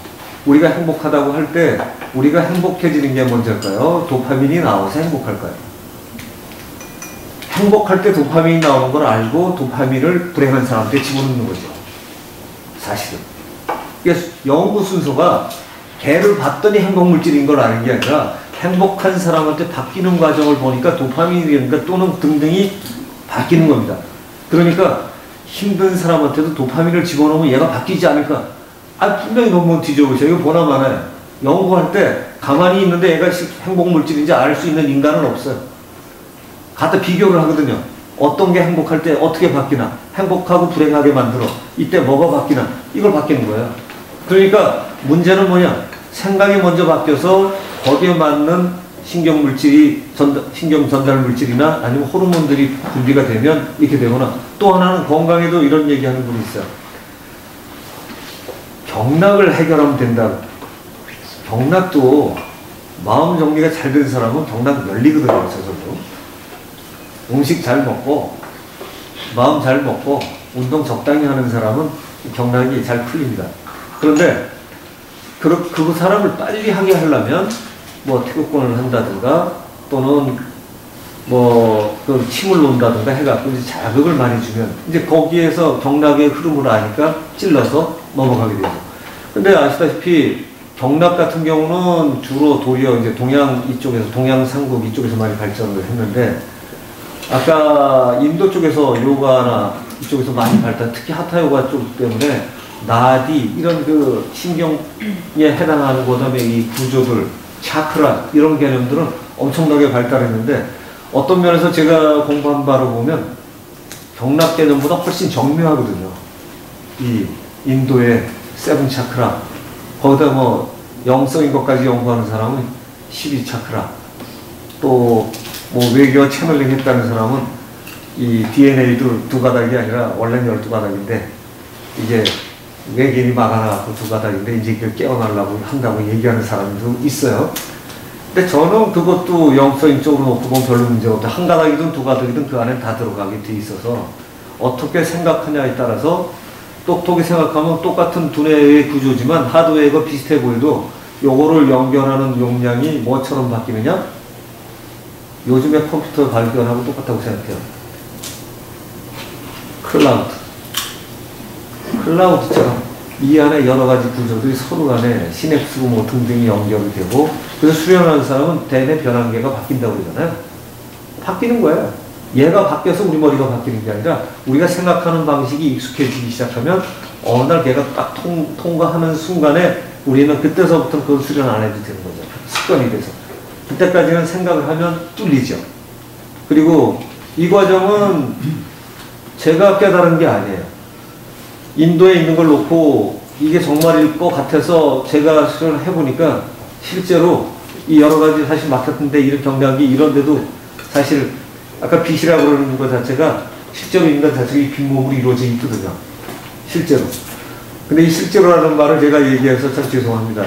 우리가 행복하다고 할 때 우리가 행복해지는 게 먼저일까요? 도파민이 나와서 행복할까요? 행복할 때 도파민이 나오는 걸 알고 도파민을 불행한 사람한테 집어넣는 거죠. 사실은. 이게 연구 순서가 개를 봤더니 행복물질인 걸 아는 게 아니라 행복한 사람한테 바뀌는 과정을 보니까 도파민이라든가 또는 등등이 바뀌는 겁니다. 그러니까 힘든 사람한테도 도파민을 집어넣으면 얘가 바뀌지 않을까? 아, 분명히 논문 뒤져보세요. 이거 보나 마나요. 연구할 때 가만히 있는데 얘가 행복물질인지 알 수 있는 인간은 없어요. 갖다 비교를 하거든요. 어떤 게 행복할 때 어떻게 바뀌나, 행복하고 불행하게 만들어 이때 뭐가 바뀌나, 이걸 바뀌는 거예요. 그러니까 문제는 뭐냐, 생각이 먼저 바뀌어서 거기에 맞는 신경 전달 물질이나 아니면 호르몬들이 분비가 되면 이렇게 되거나, 또 하나는 건강에도 이런 얘기하는 분이 있어요. 경락을 해결하면 된다. 경락도 마음 정리가 잘 된 사람은 경락 열리거든요. 저절로. 음식 잘 먹고 마음 잘 먹고 운동 적당히 하는 사람은 경락이 잘 풀립니다. 그런데 그 사람을 빨리 하게 하려면 뭐 태극권을 한다든가 또는 뭐 그 침을 놓는다든가 해갖고 이제 자극을 많이 주면 이제 거기에서 경락의 흐름을 아니까 찔러서 넘어가게 되죠. 근데 아시다시피 경락 같은 경우는 주로 도리어 이제 동양 이쪽에서, 동양 삼국 이쪽에서 많이 발전을 했는데, 아까 인도 쪽에서 요가나 이쪽에서 많이 발달, 특히 하타 요가 쪽 때문에 나디 이런 그 신경에 해당하는 그다음에 이 구조들, 차크라 이런 개념들은 엄청나게 발달했는데, 어떤 면에서 제가 공부한 바로 보면 경락 개념보다 훨씬 정밀하거든요. 이 인도의 세븐 차크라, 거기다 뭐 영성인 것까지 연구하는 사람은 12차크라, 또 뭐 외계어 채널링 했다는 사람은 이 DNA도 두 가닥이 아니라 원래는 12가닥인데 이게 외계인이 막아놔갖고 두 가닥인데 이제 이걸 깨어나려고 한다고 얘기하는 사람도 있어요. 근데 저는 그것도 영성인 쪽으로 놓고 보면 별로 문제가 없다. 한 가닥이든 두 가닥이든 그 안에 다 들어가게 돼 있어서 어떻게 생각하냐에 따라서, 똑똑히 생각하면 똑같은 두뇌의 구조지만 하드웨어가 비슷해 보여도 요거를 연결하는 용량이 뭐처럼 바뀌느냐? 요즘에 컴퓨터 발견하고 똑같다고 생각해요. 클라우드처럼 이 안에 여러 가지 구조들이 서로 간에 시냅스고 뭐 등등이 연결이 되고, 그래서 수련하는 사람은 대뇌 변환계가 바뀐다고 그러잖아요. 바뀌는 거예요. 얘가 바뀌어서 우리 머리가 바뀌는 게 아니라 우리가 생각하는 방식이 익숙해지기 시작하면 어느 날 걔가 딱 통과하는 순간에 우리는 그때서부터 그걸 수련 안 해도 되는 거죠. 습관이 돼서. 그때까지는 생각을 하면 뚫리죠. 그리고 이 과정은 제가 깨달은 게 아니에요. 인도에 있는 걸 놓고 이게 정말일 것 같아서 제가 수련을 해보니까 실제로 이 여러 가지 사실 막혔던데 이런 경락이 이런데도 사실 아까 빛이라고 그러는 것 자체가 실제로 인간 자체가 이 빈몸으로 이루어져 있거든요. 실제로. 근데 이 실제로라는 말을 제가 얘기해서 참 죄송합니다.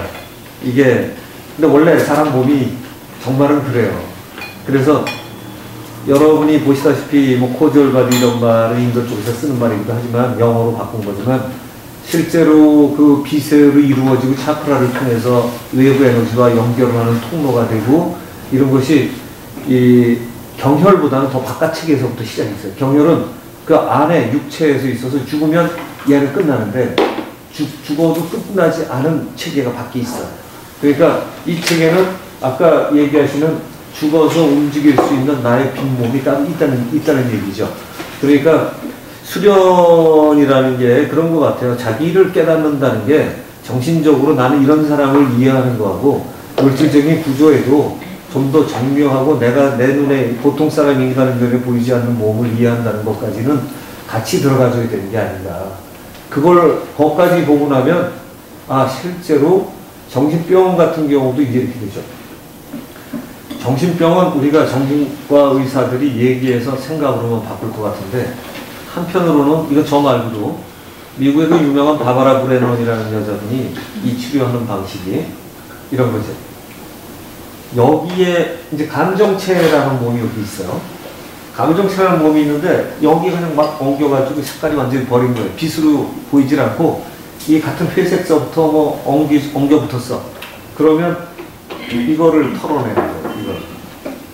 이게 근데 원래 사람 몸이 정말은 그래요. 그래서 여러분이 보시다시피 뭐 코주얼 바디 이런 말은 인도 쪽에서 쓰는 말이기도 하지만 영어로 바꾼 거지만, 실제로 그 빛으로 이루어지고 차크라를 통해서 외부 에너지와 연결을 하는 통로가 되고, 이런 것이 이 경혈보다는 더 바깥 체계에서부터 시작이 있어요. 경혈은 그 안에 육체에서 있어서 죽으면 얘는 끝나는데 죽어도 끝나지 않은 체계가 밖에 있어요. 그러니까 이 체계는 아까 얘기하시는 죽어서 움직일 수 있는 나의 빈몸이 따로 있다는 얘기죠. 그러니까 수련이라는 게 그런 것 같아요. 자기를 깨닫는다는 게 정신적으로 나는 이런 사람을 이해하는 거하고 물질적인 구조에도 좀 더 정묘하고 내가 내 눈에 보통 사람 인간의 눈에 보이지 않는 몸을 이해한다는 것까지는 같이 들어가줘야 되는 게 아닌가. 그걸 거기까지 보고 나면 아 실제로 정신병 같은 경우도 이게 이렇게 되죠. 정신병은 우리가 정신과 의사들이 얘기해서 생각으로만 바꿀 것 같은데 한편으로는 이거 저 말고도 미국의 그 유명한 바바라 브레넌이라는 여자분이 이 치료하는 방식이 이런 거죠. 여기에 이제 감정체라는 몸이 여기 있어요. 감정체라는 몸이 있는데 여기 그냥 막 엉겨가지고 색깔이 완전히 버린 거예요. 빛으로 보이질 않고 이 같은 회색서부터 뭐 엉겨 붙었어. 그러면 이거를 털어내는 거예요.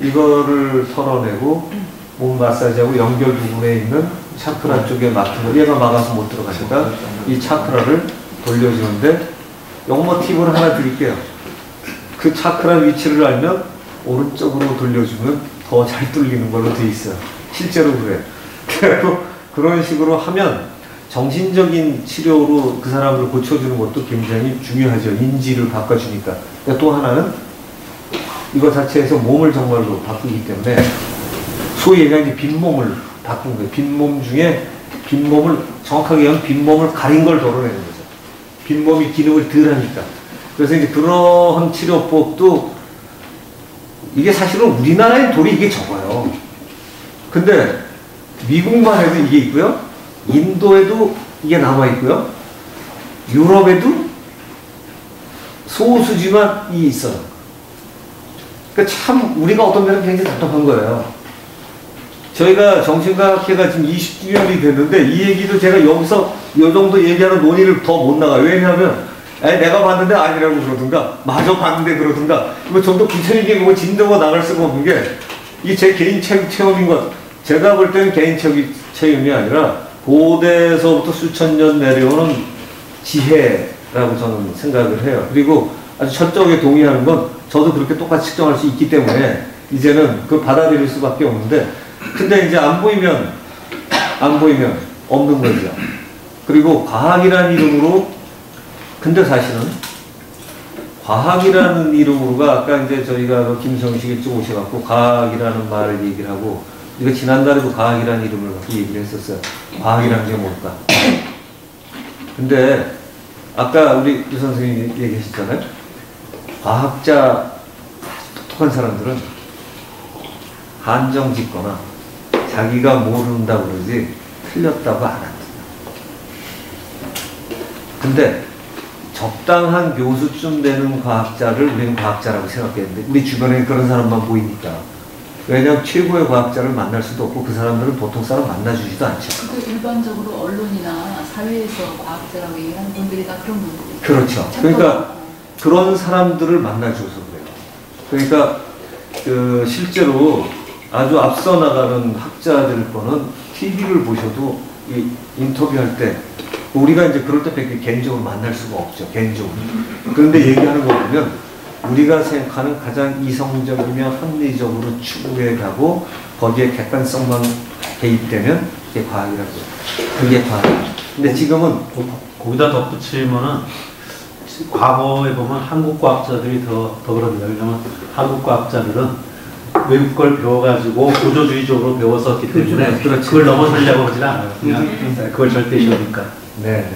이거를 털어내고 몸 마사지하고 연결 부분에 있는 차크라 쪽에 막힌 거 얘가 막아서 못 들어가니까 이 차크라를 돌려주는데 영어 팁을 하나 드릴게요. 그 차크라 위치를 알면 오른쪽으로 돌려주면 더 잘 뚫리는 걸로 돼 있어요. 실제로 그래. 그래서 그런 식으로 하면 정신적인 치료로 그 사람을 고쳐주는 것도 굉장히 중요하죠. 인지를 바꿔주니까. 또 하나는 이거 자체에서 몸을 정말로 바꾸기 때문에 소위 얘기하는 빈몸을 바꾼 거예요. 빈몸 중에 빈몸을 정확하게 하면 빈몸을 가린 걸 덜어내는 거죠. 빈몸이 기능을 덜 하니까. 그래서 이제 그런 치료법도 이게 사실은 우리나라의 돌이 이게 적어요. 근데 미국만 해도 이게 있고요. 인도에도 이게 남아있고요. 유럽에도 소수지만 이 있어요. 그러니까 참 우리가 어떤 면은 굉장히 답답한 거예요. 저희가 정신과학회가 지금 20주년이 됐는데 이 얘기도 제가 여기서 이 정도 얘기하는 논의를 더 못 나가요. 왜냐하면 내가 봤는데 아니라고 그러든가 마저 봤는데 그러든가 뭐 좀 더 구체적인 뭐 진도가 나갈 수가 없는 게 이게 제 개인 체험인 것 제가 볼 때는 개인 체험이 아니라 고대에서부터 수천 년 내려오는 지혜라고 저는 생각을 해요. 그리고 아주 철저하게 동의하는 건 저도 그렇게 똑같이 측정할 수 있기 때문에 이제는 그 받아들일 수밖에 없는데 근데 이제 안 보이면 없는 거죠. 그리고 과학이라는 이름으로 근데 사실은 과학이라는 이름으로가 아까 이제 저희가 김성식 일찍 오셔갖고 과학이라는 말을 얘기를 하고 우리가 지난달에도 과학이라는 이름을 갖고 얘기를 했었어요. 과학이라는 게 뭘까? 근데 아까 우리 유 선생님이 얘기하셨잖아요. 과학자 똑똑한 사람들은 한정 짓거나 자기가 모른다고 그러지 틀렸다고 안 합니다. 근데 적당한 교수쯤 되는 과학자를 우리는 과학자라고 생각했는데 우리 주변에 그런 사람만 보이니까 왜냐하면 최고의 과학자를 만날 수도 없고 그 사람들은 보통 사람 만나주지도 않죠. 일반적으로 언론이나 사회에서 과학자라고 얘기하는 분들이 다 그런 분들이 그렇죠. 그러니까 그런 사람들을 만나줘서 그래요. 그러니까 그 실제로 아주 앞서 나가는 학자들 거는 TV를 보셔도 이 인터뷰할 때 우리가 이제 그럴 때 뵙게 개인적으로 만날 수가 없죠. 개인적으로. 그런데 얘기하는 거 보면 우리가 생각하는 가장 이성적이며 합리적으로 추구해 가고 거기에 객관성만 개입되면 그게 과학이라고 해요. 그게 과학이에요. 근데 지금은 거기다 덧붙이면은 과거에 보면 한국 과학자들이 더 그럽니다. 왜냐하면 한국 과학자들은 외국 걸 배워가지고 구조주의적으로 배웠었기 때문에 그걸 넘어서려고 하진 않아요. 그냥 그걸 절대 싫으니까. 네.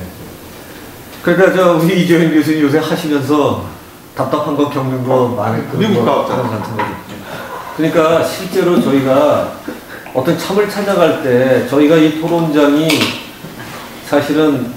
그러니까 우리 이재현 교수님 요새 하시면서 답답한 거 겪는 거 많이 미국 과학자 같은 거죠. 그러니까 실제로 저희가 어떤 참을 찾아갈 때 저희가 이 토론장이 사실은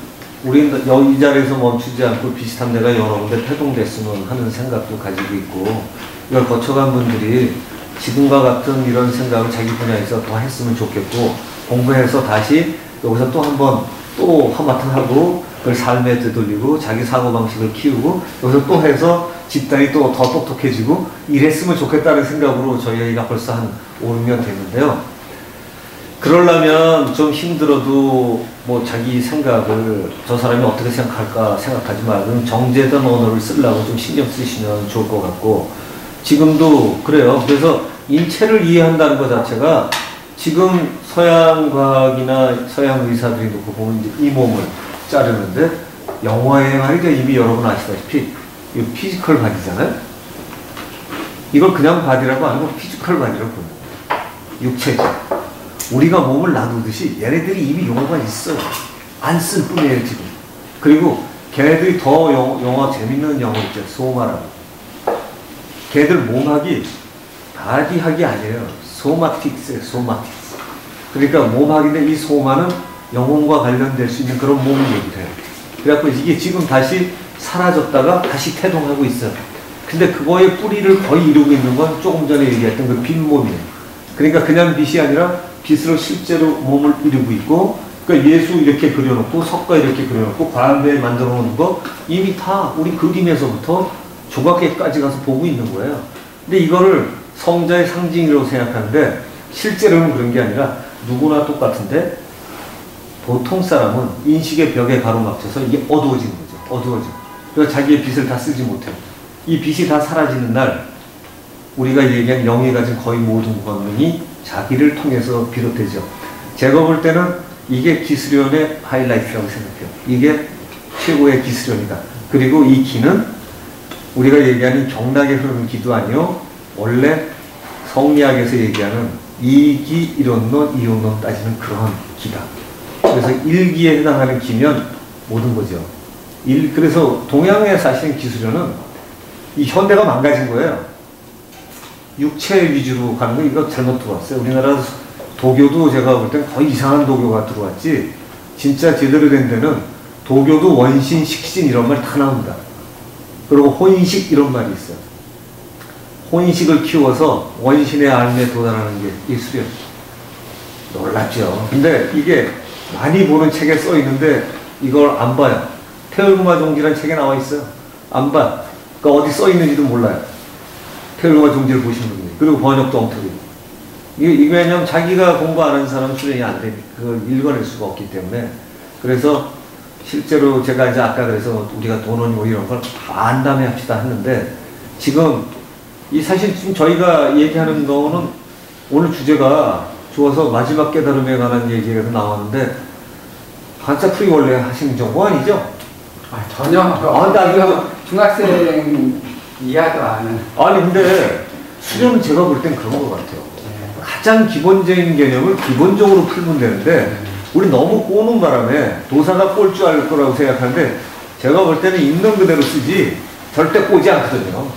우리는 이 자리에서 멈추지 않고 비슷한 데가 여러 군데 태동됐으면 하는 생각도 가지고 있고 이걸 거쳐간 분들이 지금과 같은 이런 생각을 자기 분야에서 더 했으면 좋겠고 공부해서 다시 여기서 또 한번 또 한바탕 하고 그걸 삶에 되돌리고 자기 사고방식을 키우고 여기서 또 해서 집단이 또 더 똑똑해지고 이랬으면 좋겠다는 생각으로 저희가 벌써 한 5, 6년 됐는데요. 그러려면 좀 힘들어도 뭐 자기 생각을 저 사람이 어떻게 생각할까 생각하지 말고 정제된 언어를 쓰려고 좀 신경 쓰시면 좋을 것 같고 지금도 그래요. 그래서 인체를 이해한다는 것 자체가 지금 서양 과학이나 서양 의사들이 놓고 보면 이제 이 몸을 자르는데 영화에 말이죠. 이미 여러분 아시다시피 이 피지컬 바디잖아요. 이걸 그냥 바디라고 안 하고 피지컬 바디라고 부릅니다. 육체적. 우리가 몸을 나누듯이 얘네들이 이미 용어가 있어요. 안 쓸 뿐이에요 지금. 그리고 걔네들이 더 영어 재밌는 영어 있죠. 소마라고. 걔들 몸학이 바디학이 아니에요. 소마틱스예요. 소마틱스. 그러니까 몸학인데 이 소마는 영혼과 관련될 수 있는 그런 몸을 얘기를 해요. 그래갖고 이게 지금 다시 사라졌다가 다시 태동하고 있어요. 근데 그거의 뿌리를 거의 이루고 있는 건 조금 전에 얘기했던 그 빈몸이에요. 그러니까 그냥 빛이 아니라 빛으로 실제로 몸을 이루고 있고, 그러니까 예수 이렇게 그려놓고 석가 이렇게 그려놓고 과학대에 만들어 놓은 거 이미 다 우리 그림에서부터 조각에까지 가서 보고 있는 거예요. 근데 이거를 성자의 상징이라고 생각하는데 실제로는 그런 게 아니라 누구나 똑같은데 보통 사람은 인식의 벽에 가로막혀서 이게 어두워지는 거죠. 어두워져. 그래서 자기의 빛을 다 쓰지 못해요. 이 빛이 다 사라지는 날 우리가 얘기한 영이 가진 거의 모든 권능이 자기를 통해서 비롯되죠. 제가 볼 때는 이게 기술연의 하이라이트라고 생각해요. 이게 최고의 기술연이다. 그리고 이 기는 우리가 얘기하는 경락에 흐르는 기도 아니요. 원래 성리학에서 얘기하는 이기, 이론론, 이용론 따지는 그런 기다. 그래서 일기에 해당하는 기면 모든 거죠. 그래서 동양에 사시는 기술연은 이 현대가 망가진 거예요. 육체 위주로 가는 거 이거 잘못 들어왔어요. 우리나라 도교도 제가 볼 땐 거의 이상한 도교가 들어왔지, 진짜 제대로 된 데는 도교도 원신, 식신 이런 말 다 나옵니다. 그리고 혼식 이런 말이 있어요. 혼식을 키워서 원신의 알에 도달하는 게 예술이에요. 놀랍죠. 근데 이게 많이 보는 책에 써 있는데 이걸 안 봐요. 태울구마 종지라는 책에 나와 있어요. 안 봐. 그러니까 어디 써 있는지도 몰라요. 태울구마 종지를 보신 분들이. 그리고 번역도 엉터리. 이게 왜냐면 자기가 공부 안 하는 사람은 수련이 안 되니까 그걸 읽어낼 수가 없기 때문에. 그래서 실제로 제가 이제 아까 그래서 우리가 돈원 뭐 이런 걸 안 다음에 합시다 했는데, 지금 이 사실 지금 저희가 얘기하는 거는 오늘 주제가 좋아서 마지막 깨달음에 관한 얘기가 나왔는데 한자풀이 원래 하시는 정보 아니죠? 아, 전혀. 나 이거 중학생 이해도 안 하는. 아니 근데 수련은 제가 볼 땐 그런 것 같아요. 가장 기본적인 개념을 기본적으로 풀면 되는데 우리 너무 꼬는 바람에 도사가 꼴 줄 알 거라고 생각하는데 제가 볼 때는 있는 그대로 쓰지 절대 꼬지 않거든요.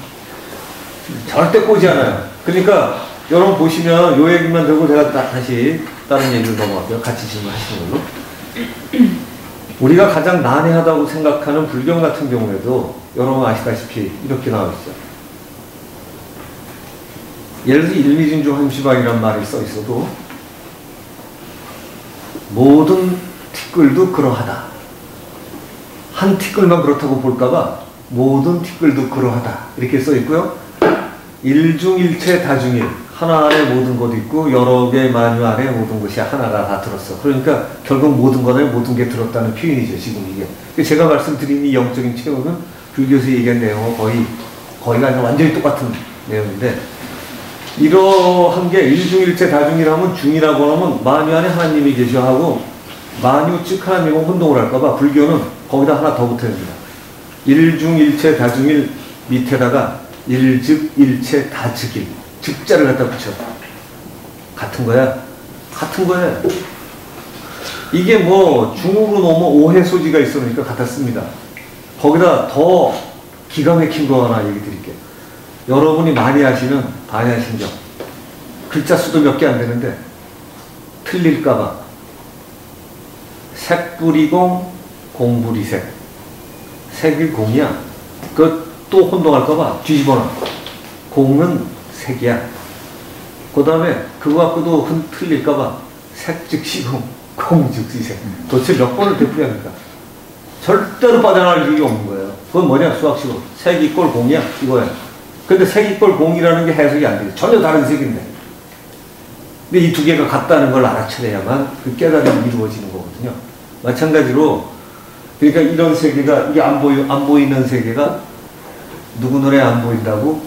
절대 꼬지 않아요. 그러니까 여러분 보시면 요 얘기만 들고 제가 다시 다른 얘기를 넘어갈게요. 같이 질문하시는 걸로. 우리가 가장 난해하다고 생각하는 불경 같은 경우에도 여러분 아시다시피 이렇게 나와 있죠. 예를 들어 일미진주함시방이라는 말이 써 있어도 모든 티끌도 그러하다. 한 티끌만 그렇다고 볼까봐 모든 티끌도 그러하다. 이렇게 써 있고요. 일중일체 다중일. 하나 안에 모든 것도 있고 여러 개 만유 안에 모든 것이 하나가 다 들었어. 그러니까 결국 모든 것 안에 모든 게 들었다는 표현이죠. 지금 이게. 제가 말씀드린 이 영적인 체험은 불교에서 얘기한 내용과 거의가 아니라 완전히 똑같은 내용인데, 이러한 게 일중일체 다중이라면 중이라고 하면 만유 안에 하나님이 계셔 하고, 만유 즉 하나님은 혼동을 할까봐 불교는 거기다 하나 더 붙어집니다. 일중일체 다중일 밑에다가 일즉 일체 다즉일, 즉자를 갖다 붙여. 같은 거야. 같은 거야. 이게 뭐 중국으로 놓으면 오해 소지가 있으니까 갖다 씁니다. 거기다 더 기가 막힌 거 하나 얘기 드릴게요. 여러분이 많이 하시는 반야신경. 글자 수도 몇 개 안 되는데 틀릴까봐. 색불이공, 공불이색. 색이 공이야. 또 혼동할까봐 뒤집어놔. 공은 색이야. 그 다음에 그거 갖고도 틀릴까봐 색즉시공, 공즉시색. 도대체 몇 번을 되풀이합니까? 절대로 빠져나갈 일이 없는 거예요. 그건 뭐냐, 수학식으로. 색 이꼴 공이야, 이거야. 근데 색 이꼴 공이라는 게 해석이 안 돼요. 전혀 다른 색인데. 근데 이 두 개가 같다는 걸 알아차려야만 그 깨달음이 이루어지는 거거든요. 마찬가지로, 그러니까 이런 세계가, 이게 안 보이는 세계가 누구 눈에 안 보인다고?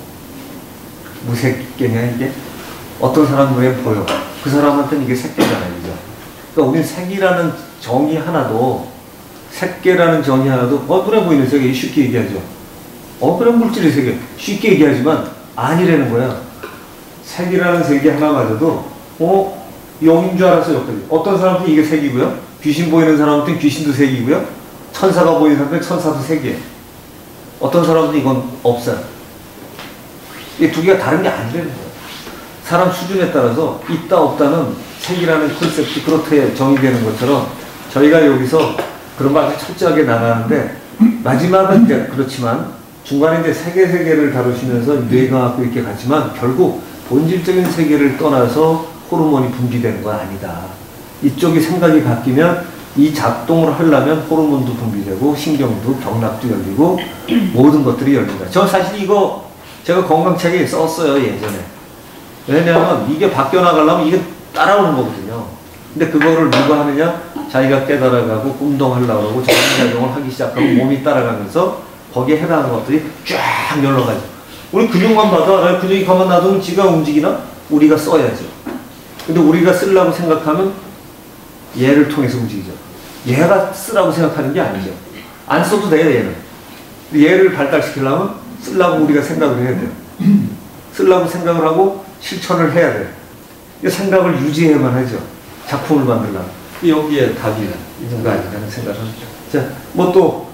무색계냐, 이게? 어떤 사람 눈에 보여. 그 사람한테는 이게 색계잖아요. 그죠? 그러니까 우리는 색이라는 정의 하나도, 색계라는 정의 하나도, 눈에 보이는 세계 쉽게 얘기하죠. 그래, 물질의 세계 쉽게 얘기하지만 아니라는 거야. 색이라는 세계 하나마저도, 영인 줄 알았어요. 어떤 사람한테 이게 색이고요. 귀신 보이는 사람한테 귀신도 색이고요. 천사가 보이는 사람한테 천사도 색이에요. 어떤 사람은 이건 없어요. 이 두 개가 다른 게 아니라는 거예요. 사람 수준에 따라서 있다 없다는 색이라는 컨셉이 그렇게 정의되는 것처럼 저희가 여기서 그런 거 아주 철저하게 나가는데 마지막은 이제 그렇지만 중간에 이제 세계를 다루시면서 뇌과학도 이렇게 갔지만 결국 본질적인 세계를 떠나서 호르몬이 분비되는 건 아니다. 이쪽이 생각이 바뀌면 이 작동을 하려면 호르몬도 분비되고 신경도 경락도 열리고 모든 것들이 열린다. 저 사실 이거 제가 건강책에 썼어요, 예전에. 왜냐하면 이게 바뀌어나가려면 이게 따라오는 거거든요. 근데 그거를 누가 하느냐? 자기가 깨달아가고 운동하려고 하고 정신작용을 하기 시작하면 몸이 따라가면서 거기에 해당하는 것들이 쫙 열러가죠. 우리 근육만 봐도 알아요. 근육이 가만 놔두면 지가 움직이나? 우리가 써야죠. 근데 우리가 쓰려고 생각하면 얘를 통해서 움직이죠. 얘가 쓰라고 생각하는 게 아니죠. 안 써도 돼요, 얘는. 얘를 발달시키려면 쓰려고 우리가 생각을 해야 돼요. 쓰려고 생각을 하고 실천을 해야 돼요. 이 생각을 유지해야만 하죠. 작품을 만들려면. 여기에 답이 있는 거 아닌가 하는 생각을 합니다. 자, 뭐 또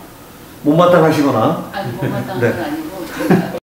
못마땅하시거나. 아니, 못마땅한 네. 건 아니고 제가